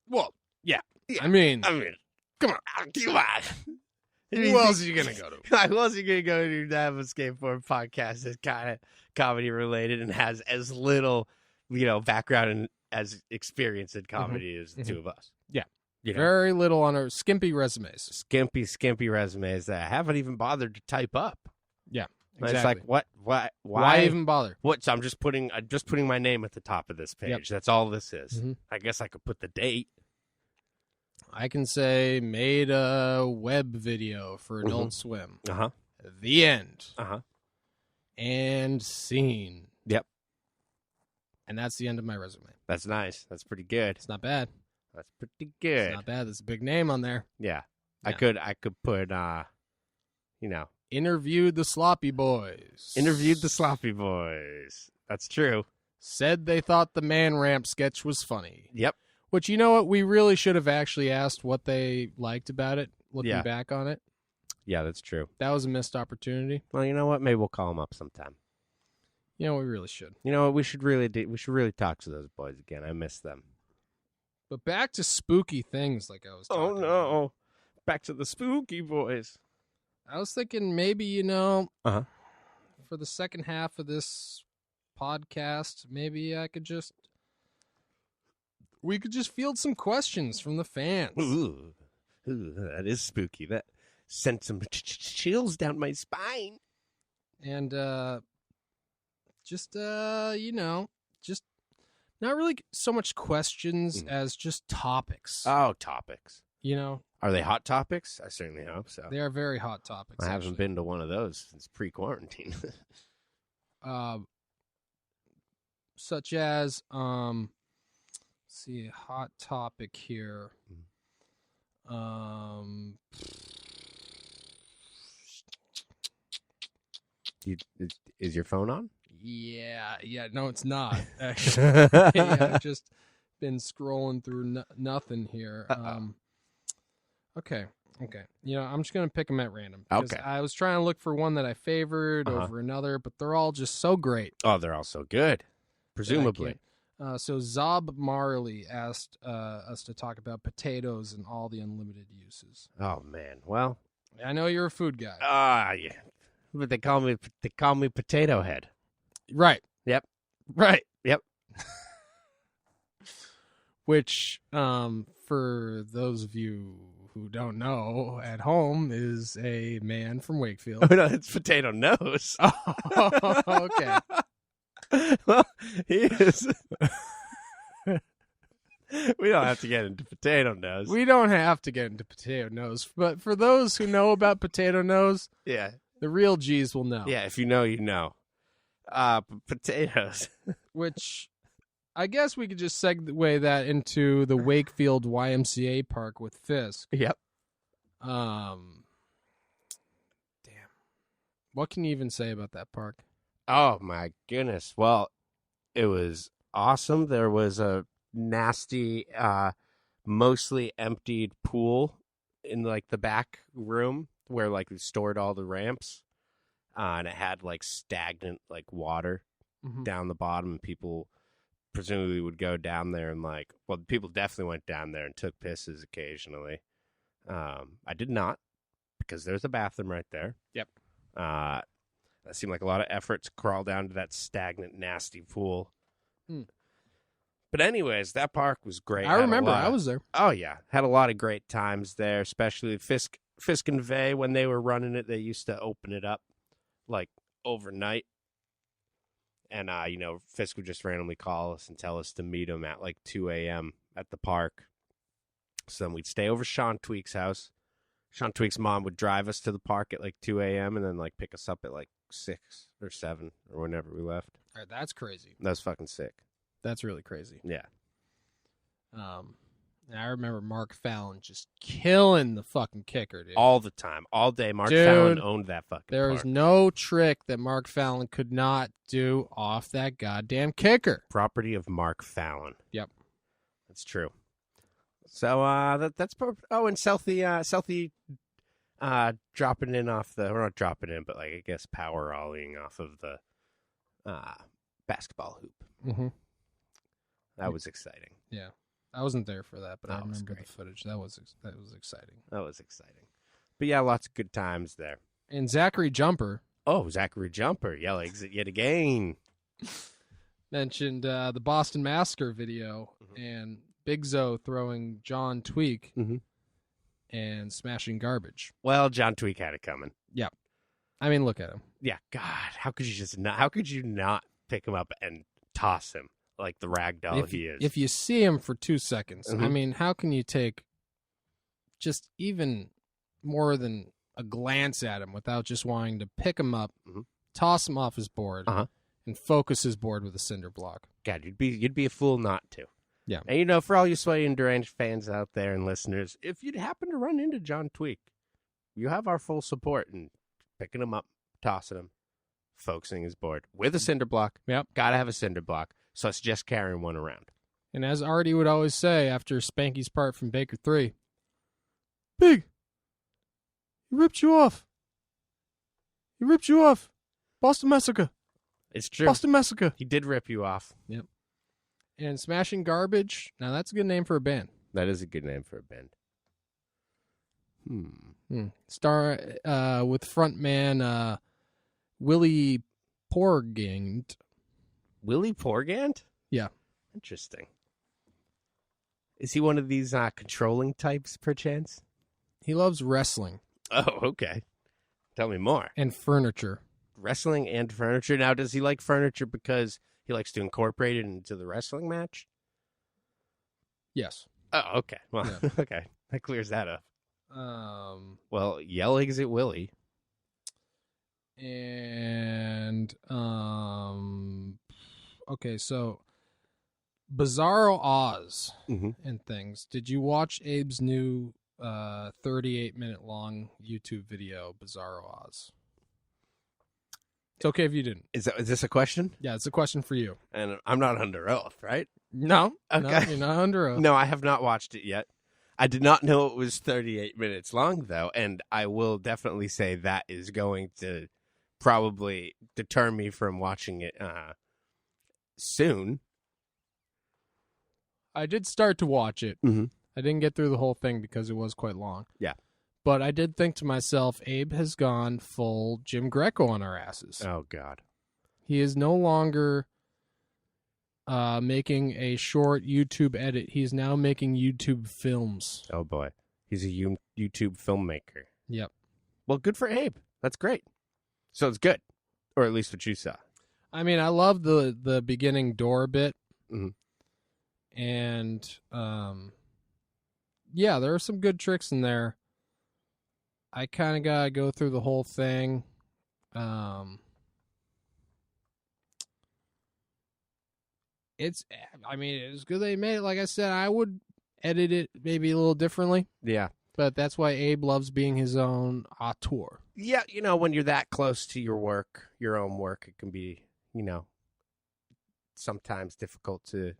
Well, Yeah. I mean, come on. Come on. who else are you going to go to? Who else are you going to go to have a skateboard podcast that's kind of comedy related and has as little, you know, background and as experience in comedy as the two of us? Yeah. You know, Very little on our skimpy resumes. skimpy resumes that I haven't even bothered to type up. Yeah, And exactly. It's like, why Why even bother? What? So I'm just putting my name at the top of this page. Yep. That's all this is. Mhm. I guess I could put the date. I can say made a web video for Adult Swim. Uh-huh. The end. Uh-huh. And scene. Yep. And that's the end of my resume. That's nice. That's pretty good. It's not bad. That's pretty good. It's not bad. There's a big name on there. Yeah. Yeah. I could put you know, Interviewed the Sloppy Boys. interviewed the Sloppy Boys. That's true. Said they thought the man ramp sketch was funny. Yep. Which, you know what? We really should have actually asked what they liked about it, looking Yeah. back on it. Yeah, that's true. That was a missed opportunity. Well, you know what? Maybe we'll call them up sometime. You know, we really should. You know what? We should really talk to those boys again. I miss them. But back to spooky things like I was talking about. Back to the Spooky Boys. I was thinking maybe, you know, Uh-huh. for the second half of this podcast, maybe we could just field some questions from the fans. Ooh, that is spooky. That sent some chills down my spine. And you know, just not really so much questions as just topics. Oh, topics. You know, Are they hot topics? I certainly hope so. they are very hot topics. I haven't actually. been to one of those since pre-quarantine. Such as let's see, a hot topic here. Is your phone on? Yeah, no, it's not actually. Yeah, I've just been scrolling through nothing here. Okay. You know, I'm just gonna pick them at random. Because Okay. I was trying to look for one that I favored over another, but they're all just so great. Oh, they're all so good. Presumably. So Zob Marley asked us to talk about potatoes and all the unlimited uses. Oh man. Well. I know you're a food guy, Yeah. But they call me Potato Head. right? Yep. Right. Yep. Which, for those of you who don't know at home, is a man from Wakefield. Oh no, it's Potato Nose. Oh, okay. Well, he is. We don't have to get into Potato Nose. We don't have to get into potato nose, but for those who know about potato nose, Yeah. the real G's will know. Yeah. If you know, you know. Potatoes. Which I guess we could just segue that into the Wakefield YMCA park with Fisk. Yep. Damn. What can you even say about that park? Oh my goodness. Well, it was awesome. There was a nasty, mostly emptied pool in like the back room where like we stored all the ramps. And it had like stagnant like water down the bottom, and people presumably would go down there and like, well, people definitely went down there and took pisses occasionally. I did not, because there's a bathroom right there. Yep. That seemed like a lot of effort to crawl down to that stagnant, nasty pool. But anyways, that park was great. I remember. I was there. Oh yeah, had a lot of great times there, especially Fisk and Vey, when they were running it. They used to open it up like overnight, and Fisk would just randomly call us and tell us to meet him at like 2 a.m. at the park. So then we'd stay over Sean Tweak's house. Sean Tweak's mom would drive us to the park at like 2 a.m. and then like pick us up at like 6 or 7 or whenever we left. All right, that's crazy. That was fucking sick. That's really crazy. Yeah. And I remember Mark Fallon just killing the fucking kicker, dude. All the time, all day. Mark Dude, Fallon owned that fucking There park. is no trick that Mark Fallon could not do off that goddamn kicker. Property of Mark Fallon. Yep. That's true. So that's and Southie dropping in off the, or not dropping in, but like I guess power ollying off of the basketball hoop. Mm-hmm. That was exciting. Yeah. I wasn't there for that, but I That was remember great. the footage. That was exciting. That was exciting. But yeah, lots of good times there. And Zachary Jumper Oh, Zachary Jumper yelling yet again. mentioned the Boston Massacre video and Bigzo throwing John Tweak and smashing garbage. Well, John Tweak had it coming. I mean, look at him. Yeah, God, how could you not pick him up and toss him like the rag doll he is? If you see him for 2 seconds, I mean, how can you take just even more than a glance at him without just wanting to pick him up, toss him off his board, and focus his board with a cinder block? God, you'd be a fool not to. Yeah. And for all you Sweaty and Deranged fans out there and listeners, if you'd happen to run into John Tweak, you have our full support in picking him up, tossing him, focusing his board with a cinder block. Yep. Gotta have a cinder block. So it's just carrying one around. And as Artie would always say after Spanky's part from Baker 3, Big, he ripped you off. He ripped you off. Boston Massacre. It's true. Boston Massacre. He did rip you off. Yep. And Smashing Garbage. Now that's a good name for a band. That is a good name for a band. Star with frontman Willie Porgand. Willie Porgand? Yeah. Interesting. Is he one of these controlling types, perchance? He loves wrestling Oh, okay. Tell me more. and furniture. Wrestling and furniture. Now, does he like furniture because He likes to incorporate it into the wrestling match? Yes. Oh, okay. Well, Yeah. okay. That clears that up. Well, Yell Exit Willie. and okay, so Bizarro Oz Mm-hmm. and things. Did you watch Abe's new 38-minute long YouTube video, Bizarro Oz? It's okay if you didn't. Is this a question? Yeah, it's a question for you. And I'm not under oath, right? No, Okay. no, you're not under oath. No, I have not watched it yet. I did not know it was 38 minutes long, though, and I will definitely say that is going to probably deter me from watching it soon. I did start to watch it. Mm-hmm. I didn't get through the whole thing because it was quite long. Yeah. But I did think to myself, Abe has gone full Jim Greco on our asses. Oh, God. He is no longer making a short YouTube edit. He's now making YouTube films. Oh, boy. He's a YouTube filmmaker. Yep. Well, good for Abe. That's great. So it's good, or at least what you saw. I mean, I love the beginning door bit. Mhm. And, yeah, there are some good tricks in there. I kind of got to go through the whole thing. It's good they made it. Like I said, I would edit it maybe a little differently, Yeah. but that's why Abe loves being his own auteur. Yeah, when you're that close to your work, your own work, it can be, sometimes difficult to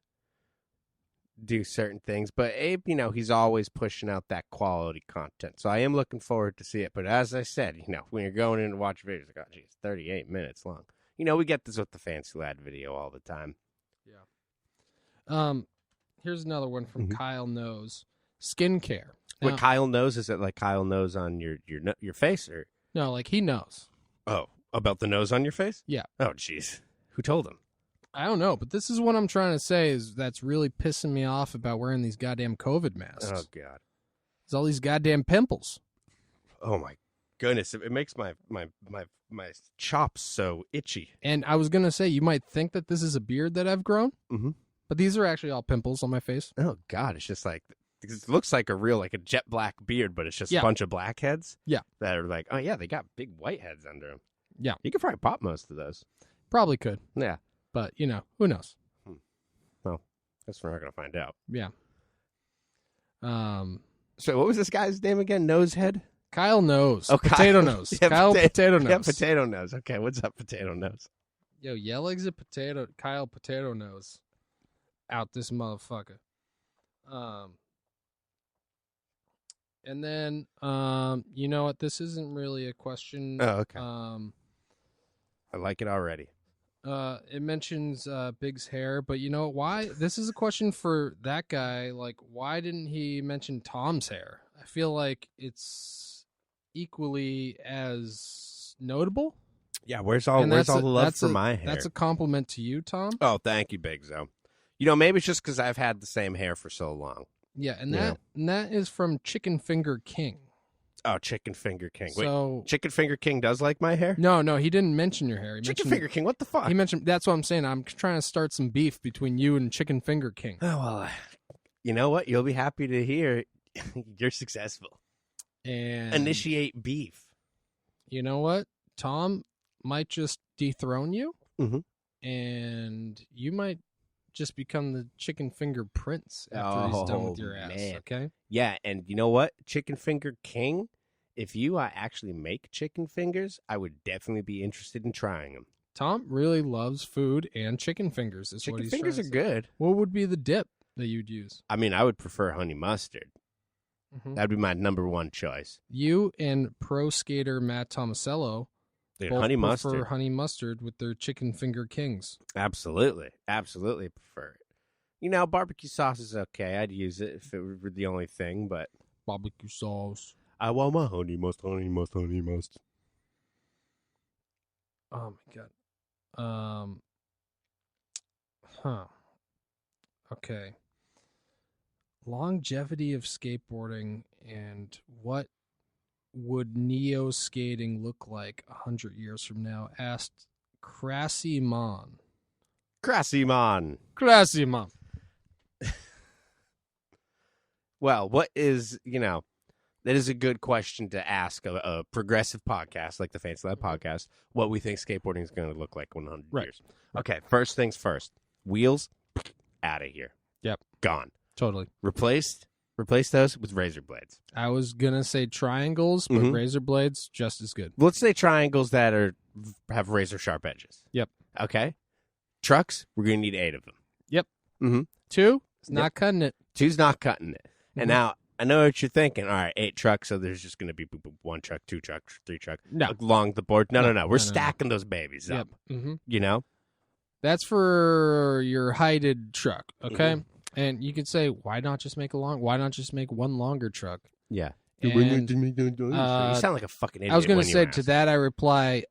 do certain things. But Abe, he's always pushing out that quality content. So I am looking forward to see it. But as I said, when you're going in to watch videos, like, oh, geez, 38 minutes long. We get this with the Fancy Lad video all the time. Here's another one from Mhm. Kyle Knows. Skincare. What Now- Kyle knows, is it like Kyle knows on your face, or No, like he knows. about the nose on your face? Yeah. Oh, jeez. Who told him? I don't know, but this is what I'm trying to say is that's really pissing me off about wearing these goddamn COVID masks. Oh, God. It's all these goddamn pimples. Oh, my goodness. It makes my chops so itchy. And I was going to say, you might think that this is a beard that I've grown, Mhm. but these are actually all pimples on my face. Oh, God. It's just like, because it looks like a jet black beard, but it's just Yeah. a bunch of blackheads. Yeah. That are like, oh, yeah, they got big white heads under them. Yeah. You could probably pop most of those. Probably could, Yeah. but, who knows? Well, guess we're not going to find out. Yeah. So what was this guy's name again? Nosehead? Kyle Knows. Oh, Potato Kyle. Nose. Yeah, Kyle Potato Nose. Yeah, Potato Nose. Okay, what's up, Potato Nose? Yo, yell exit potato. Kyle Potato Nose. Out this motherfucker. And then, you know what? This isn't really a question. Oh, okay. I like it already. It mentions Big's hair, but you know why? This is a question for that guy. Like, why didn't he mention Tom's hair? I feel like it's equally as notable. Yeah, where's all And the that's love for a- my hair? That's a compliment to you, Tom. Oh, thank you, Bigzo. Maybe it's just because I've had the same hair for so long. Yeah, and Yeah. that is from Chicken Finger King. Oh, Chicken Finger King. Wait, So Chicken Finger King does like my hair? no, he didn't mention your hair. He Chicken mentioned, Finger King, what the fuck? He mentioned. That's what I'm saying. I'm trying to start some beef between you and Chicken Finger King. Oh, well, you know what? You'll be happy to hear you're successful. And Initiate beef. you know what? Tom might just dethrone you, Mhm. and you might just become the Chicken Finger Prince after he's done with your ass. Man. Okay. Yeah, and you know what? Chicken Finger King, if you actually make chicken fingers, I would definitely be interested in trying them. Tom really loves food and chicken fingers. Is what Chicken he's fingers trying are to say. good. What would be the dip that you'd use? I mean, I would prefer honey mustard. Mhm. That'd be my number one choice. You and pro skater Matt Tomasello Dude, both honey prefer mustard. honey mustard with their Chicken Finger Kings. Absolutely. Absolutely prefer it. Barbecue sauce is okay. I'd use it if it were the only thing, but Barbecue sauce. I want my honey mustard, honey mustard, honey mustard. Oh my god. Okay. Longevity of skateboarding and what would neo skating look like 100 years from now? Asked Crassy Mon. Classy man. Classy, mom. Well, what is, that is a good question to ask a progressive podcast like the Fancy Lab podcast, what we think skateboarding is going to look like in 100 Right. years. Okay, first things first. Wheels, out of here. Yep. Gone. Totally. Replace those with razor blades. I was gonna say triangles, but Mhm. razor blades just as good. Let's say triangles that have razor sharp edges. Yep. Okay. Trucks, we're going to need 8 of them. Yep. Mm-hmm. 2, it's not cutting it. 2's not cutting it. Mhm. And now, I know what you're thinking. All right, 8 trucks, so there's just going to be 1 truck, 2 trucks, 3 trucks No. along the board. No. No, We're no. stacking those babies Yep. up. Mm-hmm. You know? That's for your heighted truck, okay? Mhm. And you could say, why not just make one longer truck? Yeah. And, You sound like a fucking idiot. I was going when to you say ask. to that, I reply,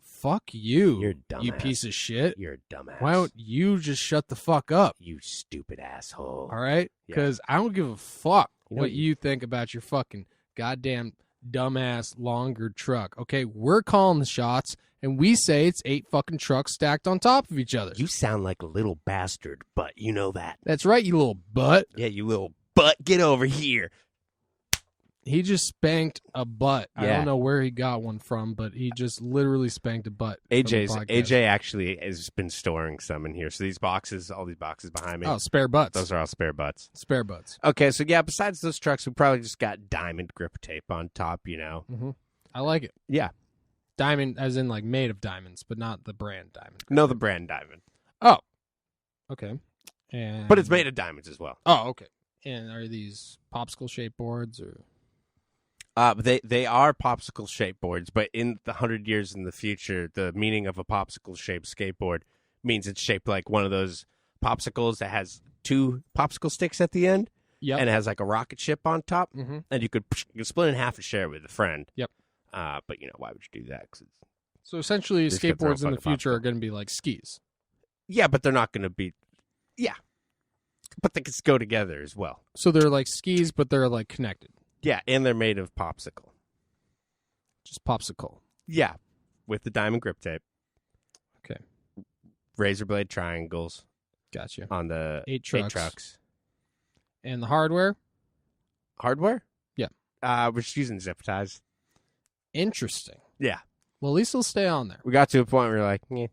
fuck you, You're a you dumbass. piece of shit. You're a dumbass. Why don't you just shut the fuck up, you stupid asshole? all right? Yeah. Because I don't give a fuck You know what you- you think about your fucking goddamn dumbass longer truck, okay? We're calling the shots, and we say it's 8 fucking trucks stacked on top of each other. You sound like a little bastard, but you know that. That's right, you little butt. Yeah, you little butt. Get over here. He just spanked a butt. I Yeah. don't know where he got one from, but he just literally spanked a butt. from the podcast. AJ actually has been storing some in here. So all these boxes behind me, Oh, spare butts. those are all spare butts. Spare butts. Okay, so yeah, besides those trucks, we probably just got diamond grip tape on top, Mm-hmm. I like it. Yeah. Diamond, as in like made of diamonds, but not the brand diamond. No, the brand diamond. Oh, okay. And But it's made of diamonds as well. Oh, okay. And are these popsicle shaped boards or? But they are popsicle shaped boards, but in the 100 years in the future, the meaning of a popsicle shaped skateboard means it's shaped like one of those popsicles that has 2 popsicle sticks at the end, Yep. and it has like a rocket ship on top, Mm-hmm. and you could split it in half and share it with a friend. Yep. But why would you do that? 'Cause it's, So essentially, Just gonna throw skateboards in the fucking future popsicle. are going to be like skis. yeah, but they're not going to be. Yeah, but they could go together as well. So they're like skis, but they're like connected. Yeah, and they're made of popsicle. Just popsicle. Yeah, with the diamond grip tape. Okay. Razor blade triangles Gotcha. on the 8 trucks. trucks. And the hardware? Hardware? Yeah. We're just using zip ties. Interesting. Yeah. Well, at least it'll stay on there. We got to a point where we're like, yeah.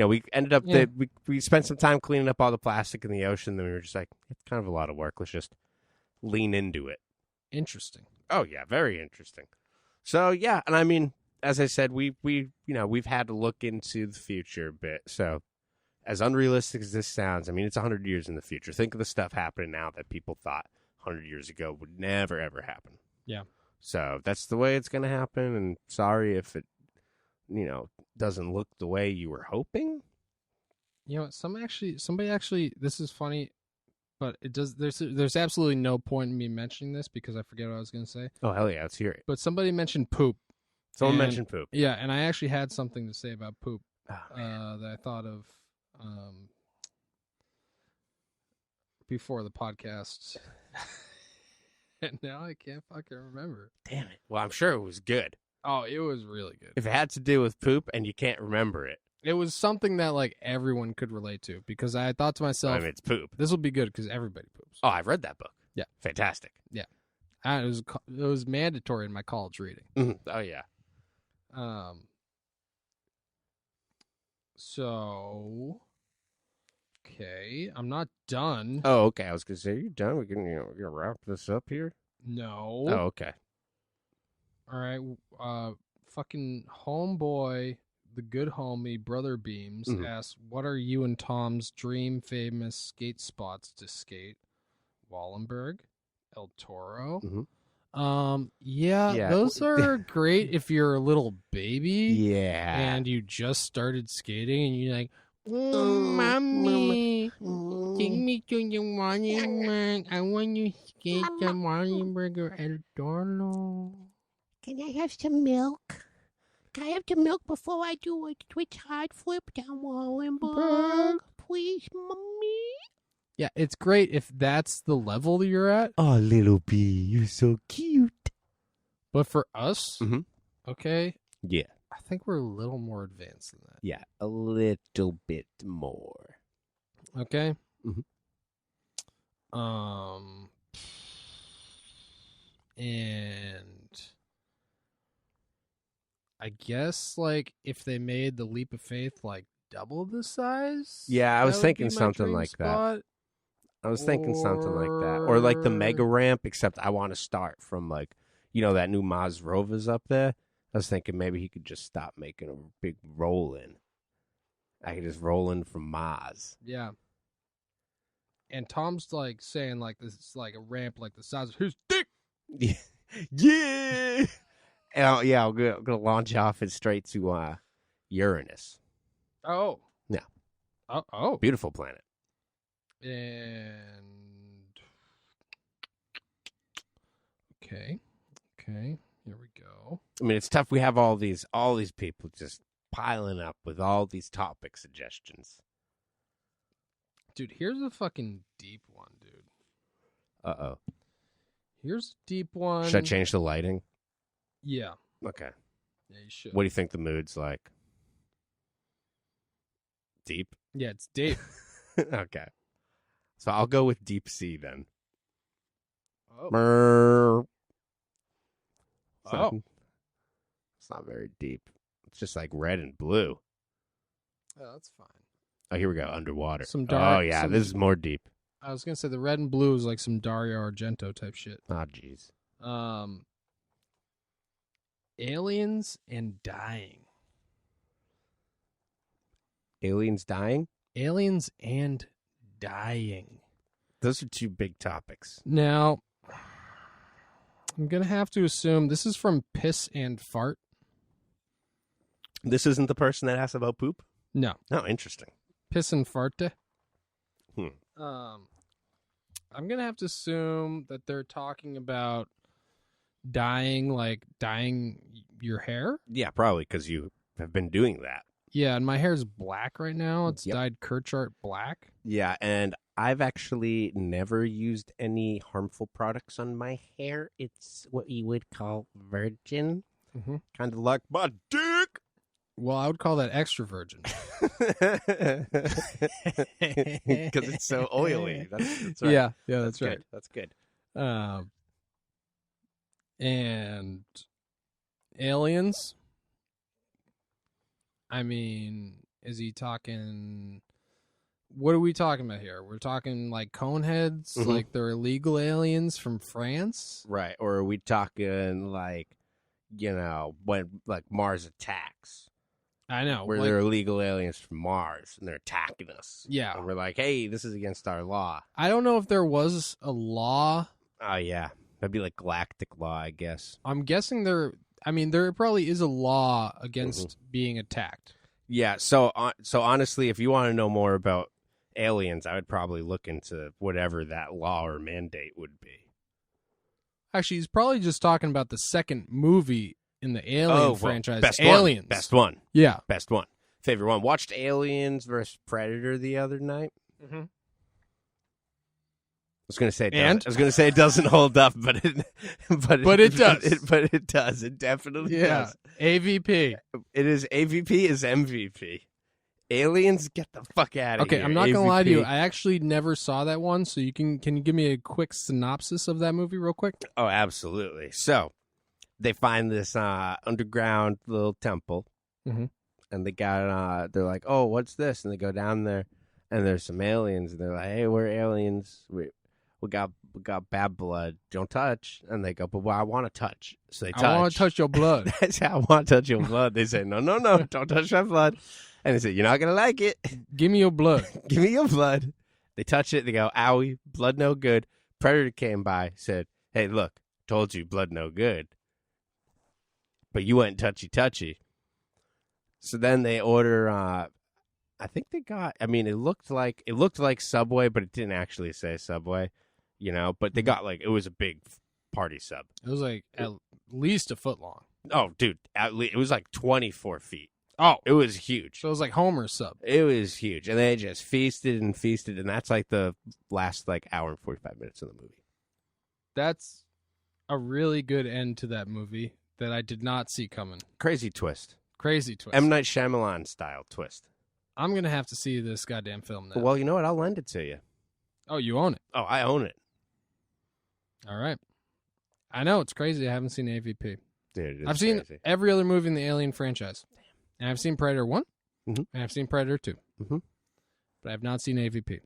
We ended up, Yeah. we spent some time cleaning up all the plastic in the ocean. Then we were just like, it's kind of a lot of work. Let's just lean into it. Interesting. Oh, yeah. Very interesting. So, yeah. And I mean, as I said, we've had to look into the future a bit. So, as unrealistic as this sounds, I mean, it's 100 years in the future. Think of the stuff happening now that people thought 100 years ago would never, ever happen. Yeah. So that's the way it's going to happen. And sorry if it, doesn't look the way you were hoping. You know what? Somebody actually, this is funny, but it does. There's absolutely no point in me mentioning this because I forget what I was going to say. Oh, hell yeah. Let's hear it. But somebody mentioned poop. Someone And- mentioned poop. Yeah, and I actually had something to say about poop Oh, man. that I thought of before the podcast. And now I can't fucking remember. Damn it. Well, I'm sure it was good. Oh, it was really good. If it had to do with poop and you can't remember it, It was something that like everyone could relate to because I thought to myself, I mean, it's poop. this will be good because everybody poops. Oh, I've read that book. Yeah. Fantastic. It was mandatory in my college reading. Oh, yeah. So okay, I'm not done. Oh, okay. I was going to say, are you done? We're going to wrap this up here? No. Oh, okay. All right. Fucking homeboy, the good homie, Brother Beams Mhm. asks, "What are you and Tom's dream famous skate spots to skate?" Wallenberg, El Toro. Mhm. Yeah, those are great if you're a little baby Yeah. and you just started skating and you're like, "Mommy, take me to the Wallenberg. I want to skate the Wallenberg or El Toro." Can I have some milk? Can I have the milk before I do a twitch hard flip down Wallenberg? Please, mommy. Yeah, it's great if that's the level that you're at. Oh, little bee, you're so cute. But for us, Mhm. okay, Yeah. I think we're a little more advanced than that. Yeah, a little bit more. Okay. Mhm. And I guess like if they made the leap of faith like double the size. Yeah, I was that would thinking be my something dream like that. spot. I was thinking something like that. Or like the mega ramp, except I want to start from like, that new Maz Rover's up there. I was thinking maybe he could just stop making a big roll in. I could just roll in from Maz. Yeah. And Tom's like saying like this is like a ramp like the size of his dick. Yeah. And I'm gonna launch off it straight to Uranus. Oh. Yeah. Oh. Beautiful planet. And okay. Here we go. I mean, it's tough. We have all these people just piling up with all these topic suggestions. Dude, here's a fucking deep one, dude. Uh-oh. Here's a deep one. Should I change the lighting? Yeah. Okay. Yeah, you should. What do you think the mood's like? Deep? Yeah, it's deep. Okay. So I'll go with deep sea then. Oh. Brrr. Oh. It's not very deep. It's just like red and blue. Oh, that's fine. Oh, here we go. Underwater. Some dark- Oh, yeah. some- This is more deep. I was gonna say the red and blue is like some Dario Argento type shit. Oh, jeez. Aliens and dying. Aliens dying? Aliens and dying. Those are two big topics. Now, I'm gonna have to assume this is from Piss and Fart. This isn't the person that asked about poop? No, Oh, interesting. Piss and Farte. Hmm. I'm gonna have to assume that they're talking about dyeing, like dyeing your hair. Yeah, probably because you have been doing that. Yeah, and my hair's black right now. It's Yep. dyed Kirchart black. Yeah, and I've actually never used any harmful products on my hair. It's what you would call virgin. Mhm. Kind of like my dick. Well, I would call that extra virgin. Because it's so oily. That's right. Yeah, that's right. Good. That's good. And aliens. I mean, is he talking? What are we talking about here? We're talking like coneheads, Mhm. like they're illegal aliens from France. Right. Or are we talking like, when like Mars attacks? I know. Where like- they're illegal aliens from Mars and they're attacking us. Yeah. And we're like, hey, this is against our law. I don't know if there was a law. Oh, yeah. That'd be like galactic law, I guess. I'm guessing there. I mean, there probably is a law against Mm-hmm. being attacked. Yeah. So honestly, if you want to know more about aliens, I would probably look into whatever that law or mandate would be. Actually, he's probably just talking about the second movie in the Alien franchise, best Aliens. One. Best one. Yeah. Best one. Favorite one. Watched Aliens versus Predator the other night. Mm-hmm. I was gonna say, And? I was gonna say it doesn't hold up, but it does. But it does. It definitely Yeah. does. AVP. It is AVP is MVP. Aliens, get the fuck out of Okay, here. I'm not gonna lie to you. AVP. I actually never saw that one, so can you give me a quick synopsis of that movie, real quick? Oh, absolutely. So they find this underground little temple, Mhm. and they got they're like, oh, what's this? And they go down there, and there's some aliens. And they're like, hey, we're aliens. We got bad blood. Don't touch. And they go, but I want to touch. So they touch. I want to touch your blood. That's how I want to touch your blood. They say, no, don't touch my blood. And they say, you're not gonna like it. Give me your blood. Give me your blood. They touch it. They go, owie, blood no good. Predator came by, said, hey, look, told you blood no good. But you went touchy. So then they order, I think they got, it looked like Subway, but it didn't actually say Subway, but they got it was a big party sub. It was like at least a foot long. Oh, dude, it was like 24 feet. Oh, It was huge. so it was like Homer's sub. It was huge. And they just feasted, and that's like the last hour and 45 minutes of the movie. That's a really good end to that movie that I did not see coming. Crazy twist. Crazy twist. M. Night Shyamalan style twist. I'm going to have to see this goddamn film now. Well, you know what? I'll lend it to you. Oh, you own it. Oh, I own it. All right. I know. It's crazy. I haven't seen AVP. Dude, I've seen every other movie in the Alien franchise. And I've seen Predator 1. Mhm. And I've seen Predator 2. Mhm. But I have not seen AVP.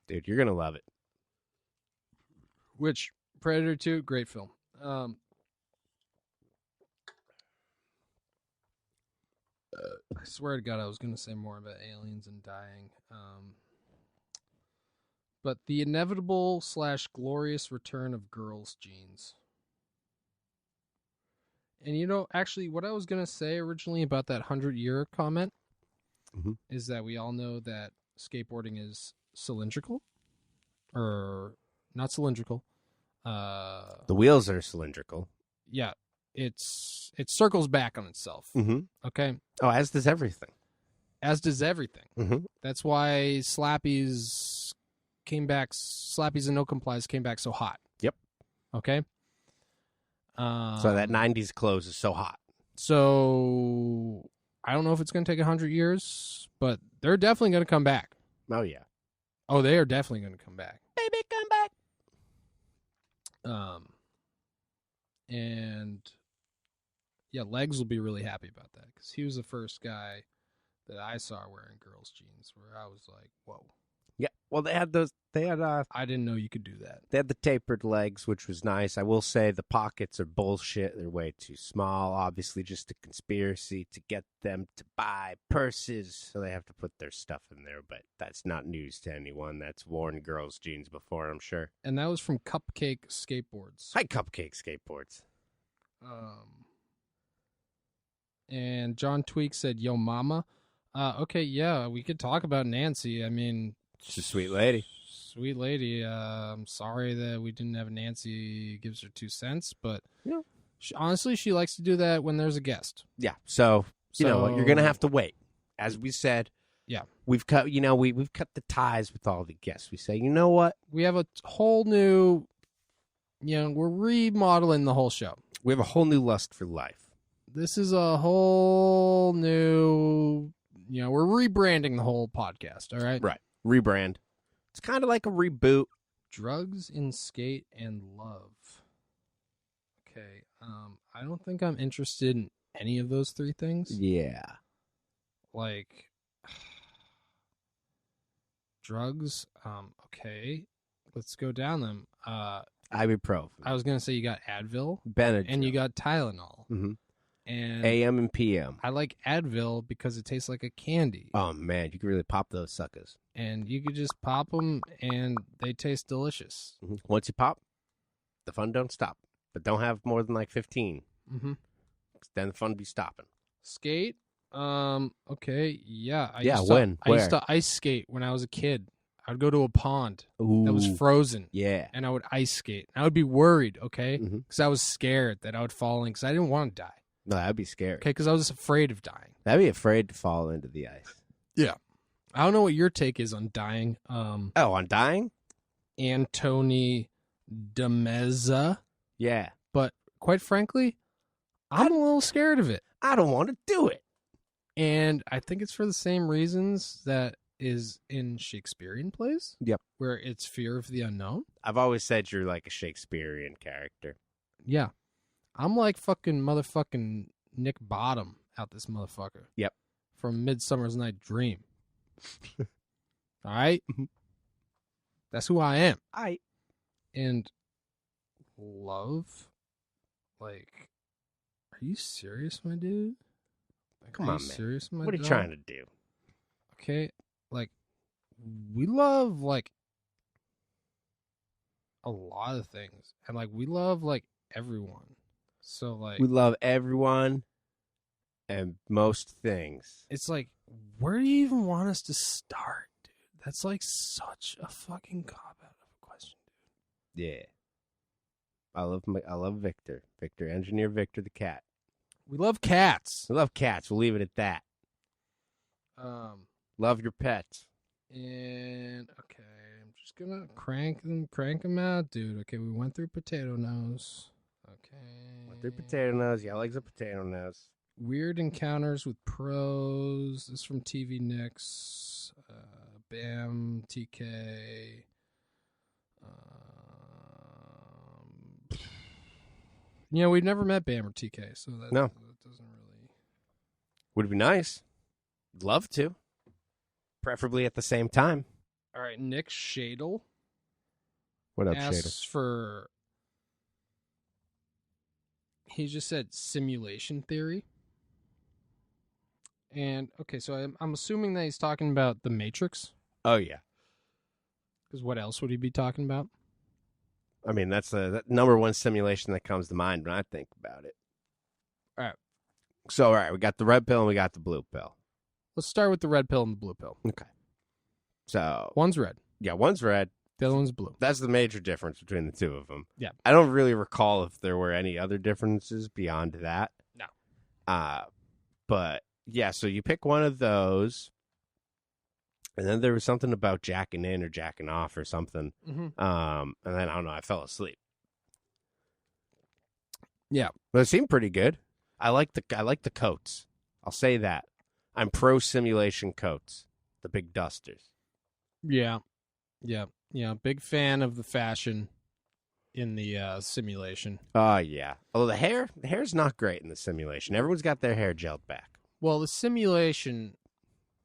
Dude, you're going to love it. Which, Predator 2, great film. I swear to God, I was going to say more about aliens and dying. But the inevitable / glorious return of girls' genes. And you know, actually, what I was going to say originally about that 100-year comment is that we all know that skateboarding is cylindrical. Or, not cylindrical. The wheels are cylindrical. Yeah. It circles back on itself. Mm-hmm. Okay? Oh, as does everything. As does everything. Mm-hmm. That's why Slappies and No Complies came back so hot. Yep. Okay? So that 90s clothes is so hot. So I don't know if it's going to take 100 years, but they're definitely going to come back. Oh, yeah. Oh, they are definitely going to come back. Baby, come back. And yeah, Legs will be really happy about that because he was the first guy that I saw wearing girls' jeans where I was like, whoa. Yeah. Well, they had I didn't know you could do that. They had the tapered legs, which was nice. I will say the pockets are bullshit. They're way too small. Obviously, just a conspiracy to get them to buy purses. So they have to put their stuff in there. But that's not news to anyone that's worn girls' jeans before, I'm sure. And that was from Cupcake Skateboards. Hi, Cupcake Skateboards. And John Tweak said, yo, mama. Okay, yeah, we could talk about Nancy. I mean... She's a sweet lady. Sweet lady. I'm sorry that we didn't have Nancy gives her 2 cents, but yeah. Honestly, she likes to do that when there's a guest. Yeah. So you know what? You're gonna have to wait. As we said, yeah, we've cut. We've cut the ties with all the guests. We say, you know what? We have a whole new. We're remodeling the whole show. We have a whole new lust for life. This is a whole new. We're rebranding the whole podcast. All right. Right. Rebrand. It's kind of like a reboot. Drugs in skate and love. Okay. I don't think I'm interested in any of those 3 things. Yeah. Like drugs. Okay. Let's go down them. Ibuprofen. I was gonna say you got Advil, Benadryl, and you got Tylenol. Mm-hmm. And AM and PM. I like Advil because it tastes like a candy. Oh man, you can really pop those suckers. And you could just pop them, and they taste delicious. Mm-hmm. Once you pop, the fun don't stop. But don't have more than like 15. Mm-hmm. Then the fun be stopping. Skate. Okay. Yeah. I used to ice skate when I was a kid. I would go to a pond that was frozen. Yeah. And I would ice skate. I would be worried, okay? Mm-hmm. Because I was scared that I would fall in because I didn't want to die. No, that'd be scary. Okay, because I was afraid of dying. I'd be afraid to fall into the ice. Yeah. I don't know what your take is on dying. On dying? Anthony Demeza. Yeah. But quite frankly, I'm a little scared of it. I don't want to do it. And I think it's for the same reasons that is in Shakespearean plays. Yep. Where it's fear of the unknown. I've always said you're like a Shakespearean character. Yeah. I'm like fucking motherfucking Nick Bottom out this motherfucker. Yep. From Midsummer's Night Dream. All right? That's who I am. And love? Like, are you serious, my dude? Like, Come on, man. Serious, my What are you dog? trying to do? Okay, like, we love, like, a lot of things. And, like, we love, like, everyone. So, like... We love everyone and most things. It's like, where do you even want us to start, dude? That's, like, such a fucking cop-out of a question, dude. Yeah. I love Victor. Engineer Victor the cat. We love cats. We love cats. We'll leave it at that. Love your pets. And okay, I'm just gonna crank them out, dude. Okay, we went through potato nose. Okay. Went through potato nose. Yeah, legs of potato nose. Weird encounters with pros. This is from TV Nix. Bam, TK. We've never met Bam or TK, so that doesn't really. Would be nice. Love to. Preferably at the same time. All right, Nick Shadle. What up, asks for. He just said simulation theory. And, okay, so I'm assuming that he's talking about The Matrix. Oh, yeah. Because what else would he be talking about? I mean, that's the number one simulation that comes to mind when I think about it. All right. So, all right, we got the red pill and we got the blue pill. Let's start with the red pill and the blue pill. Okay. So. One's red. Yeah, one's red. The other one's blue. That's the major difference between the two of them. Yeah. I don't really recall if there were any other differences beyond that. No. But, yeah, so you pick one of those. And then there was something about jacking in or jacking off or something. Mm-hmm. And then, I don't know, I fell asleep. Yeah. But it seemed pretty good. I like the coats. I'll say that. I'm pro simulation coats. The big dusters. Yeah. Yeah. Yeah. Big fan of the fashion in the simulation. Oh, yeah. Although the hair's not great in the simulation. Everyone's got their hair gelled back. Well, the simulation,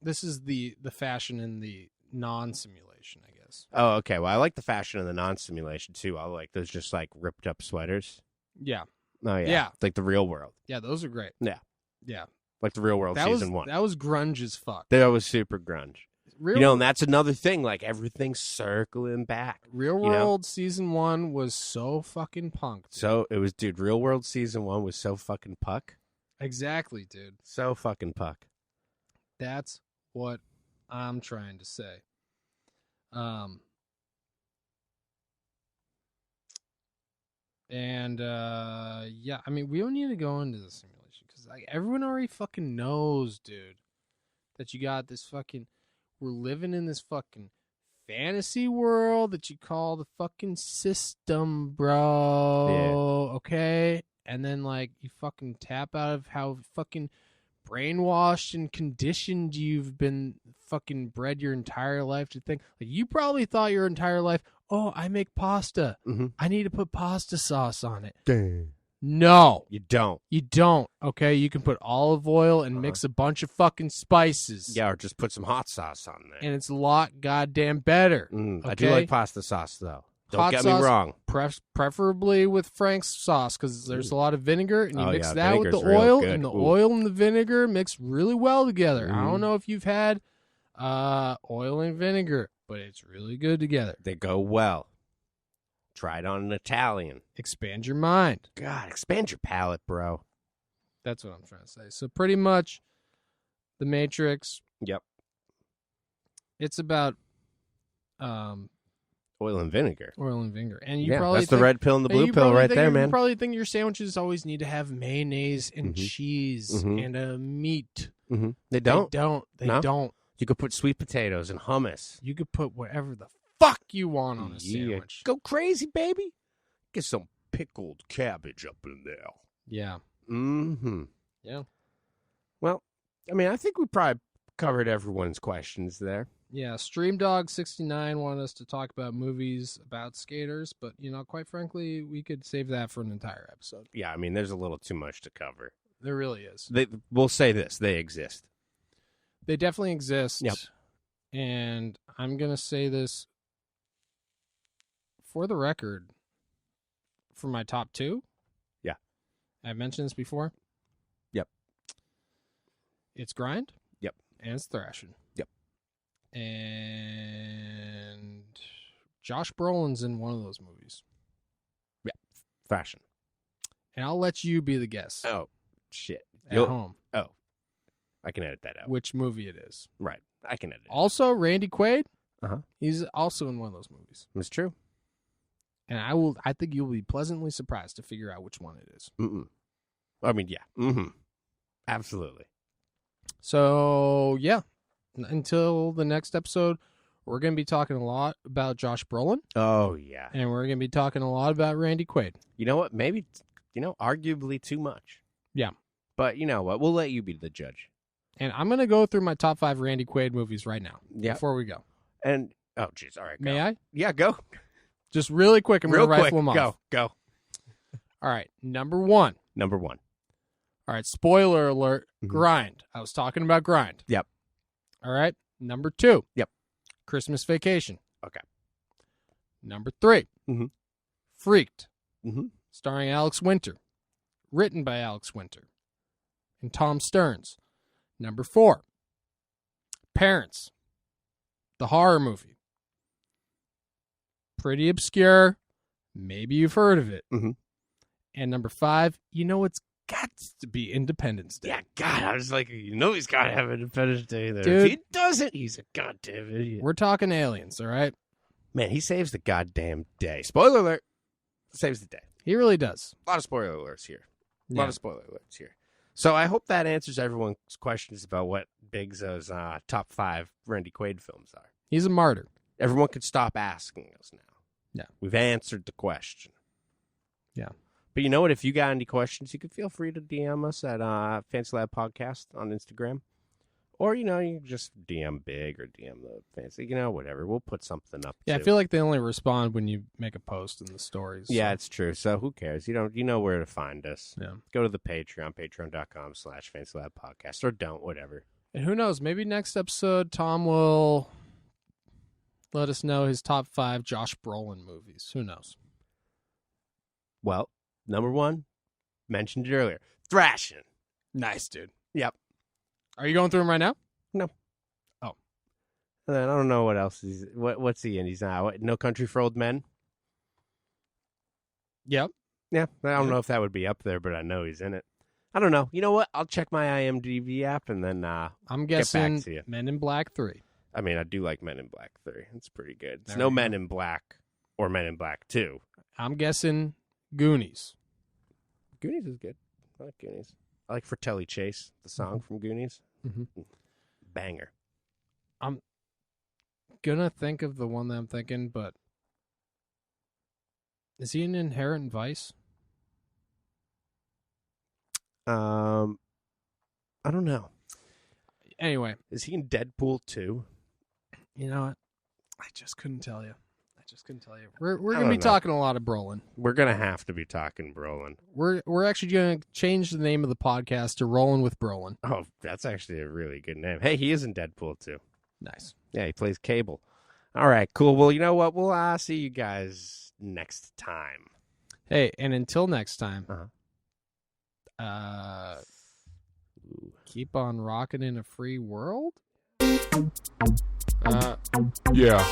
this is the fashion in the non-simulation, I guess. Oh, okay. Well, I like the fashion in the non-simulation, too. I like those just, like, ripped-up sweaters. Yeah. Oh, yeah. Yeah. It's like the real world. Yeah, those are great. Yeah. Yeah. Like the real world season 1. That was grunge as fuck. That was super grunge. Real, and that's another thing. Like, everything's circling back. Real World season 1 was so fucking punk. Dude. So, it was, dude, Real World season 1 was so fucking puck. Exactly, dude. So fucking puck. That's what I'm trying to say. Yeah, I mean, we don't need to go into the simulation because like everyone already fucking knows, dude, that you got this fucking. We're living in this fucking fantasy world that you call the fucking system, bro. Yeah. Okay, and then like you fucking tap out of how fucking brainwashed and conditioned you've been fucking bred your entire life to think. Like you probably thought your entire life, oh, I make pasta. Mm-hmm. I need to put pasta sauce on it. Dang. No. You don't. You don't, okay? You can put olive oil and mix a bunch of fucking spices. Yeah, or just put some hot sauce on there. And it's a lot goddamn better. I okay? do like pasta sauce, though. Don't Hot get me sauce, wrong. Preferably with Frank's sauce because there's a lot of vinegar, and you mix that with the vinegar's real oil, good. and the Ooh. oil and the vinegar mix really well together. I Mhm. don't know if you've had oil and vinegar, but it's really good together. They go well. Try it on an Italian. Expand your mind. God, expand your palate, bro. That's what I'm trying to say. So pretty much, The Matrix. Yep. It's about Oil and vinegar. oil and vinegar, and you Yeah, probably that's the think- red pill and the and blue you pill probably right think there, you man. probably think your sandwiches always need to have mayonnaise and Mhm. cheese Mhm. and a meat. Mm-hmm. They don't. They No? don't. You could put sweet potatoes and hummus. You could put whatever the fuck you want on a Yeah. sandwich. Go crazy, baby. Get some pickled cabbage up in there. Yeah. Mm-hmm. Yeah. Well, I mean, I think we probably covered everyone's questions there. Yeah. StreamDog69 wanted us to talk about movies about skaters, but, quite frankly, we could save that for an entire episode. Yeah, I mean, there's a little too much to cover. There really is. We'll say this. They exist. They definitely exist. Yep. And I'm going to say this for the record for my top 2. Yeah. I've mentioned this before. Yep. It's grind. Yep. And it's thrashing. Yep. And Josh Brolin's in one of those movies. Yeah. Fashion. And I'll let you be the guest Oh, shit. at home Oh, I can edit that out. which movie it is. Right. I can edit it. Also, Randy Quaid. Uh-huh. He's also in one of those movies. It's true. And I think you'll be pleasantly surprised to figure out which one it is. Mm-mm. I mean, yeah. Mm-hmm. Absolutely. So, yeah. Until the next episode, we're going to be talking a lot about Josh Brolin. Oh, yeah. And we're going to be talking a lot about Randy Quaid. You know what? Maybe, arguably too much. Yeah. But you know what? We'll let you be the judge. And I'm going to go through my top 5 Randy Quaid movies right now. Yeah. Before we go. And oh, jeez. All right. Go. May I? Yeah, go. Just really quick. I'm going Real to quick. rifle them off. Go. All right. Number 1. Number 1. All right. Spoiler alert. Mhm. Grind. I was talking about Grind. Yep. All right. Number 2. Yep. Christmas Vacation. Okay. Number 3. Mhm. Freaked. Mhm. Starring Alex Winter. Written by Alex Winter. And Tom Stearns. Number 4. Parents. The horror movie. Pretty obscure. Maybe you've heard of it. Mhm. And number 5, you know it's got to be Independence Day. Yeah, God, I was like, you know, he's got to have Independence Day there. Dude. If he doesn't, he's a goddamn idiot. We're talking aliens, all right? Man, he saves the goddamn day. Spoiler alert. Saves the day. He really does. A lot of spoiler alerts here. A Yeah. lot of spoiler alerts here. So I hope that answers everyone's questions about what Bigzo's top 5 Randy Quaid films are. He's a martyr. Everyone could stop asking us now. Yeah. We've answered the question. Yeah. But you know what? If you got any questions, you can feel free to DM us at Fancy Lab Podcast on Instagram. Or, you can just DM Big or DM the Fancy, whatever. We'll put something up, Yeah, too. I feel like they only respond when you make a post in the stories. Yeah, so. it's true. So who cares? You know where to find us. Yeah. Go to the Patreon, patreon.com/Fancy Lab Podcast, or don't, whatever. And who knows? Maybe next episode, Tom will let us know his top 5 Josh Brolin movies. Who knows? Well, number 1, mentioned it earlier, Thrashing. Nice, dude. Yep. Are you going through them right now? And then I don't know what else what's he in? He's No Country for Old Men. Yep. Yeah, I don't know if that would be up there, but I know he's in it. I don't know. You know what? I'll check my IMDb app and then I'm get back guessing to you. Men in Black 3. I mean, I do like Men in Black 3. It's pretty good. It's There no we Men go. in Black or Men in Black 2. I'm guessing Goonies. Goonies is good. I like Goonies. I like Fratelli Chase, the song from Goonies. Mhm. Banger. Gonna think of the one that I'm thinking, but is he in Inherent Vice? I don't know. Anyway, Is he in Deadpool 2? you know what? I just couldn't tell you. We're I gonna don't be know. talking a lot of Brolin. We're gonna have to be talking Brolin. We're actually gonna change the name of the podcast to Rollin' with Brolin. Oh, that's actually a really good name. Hey, he is in Deadpool 2. Nice. Yeah, he plays Cable. All right, cool. Well, you know what? We'll see you guys next time. Hey, and until next time, keep on rocking in a free world. Yeah.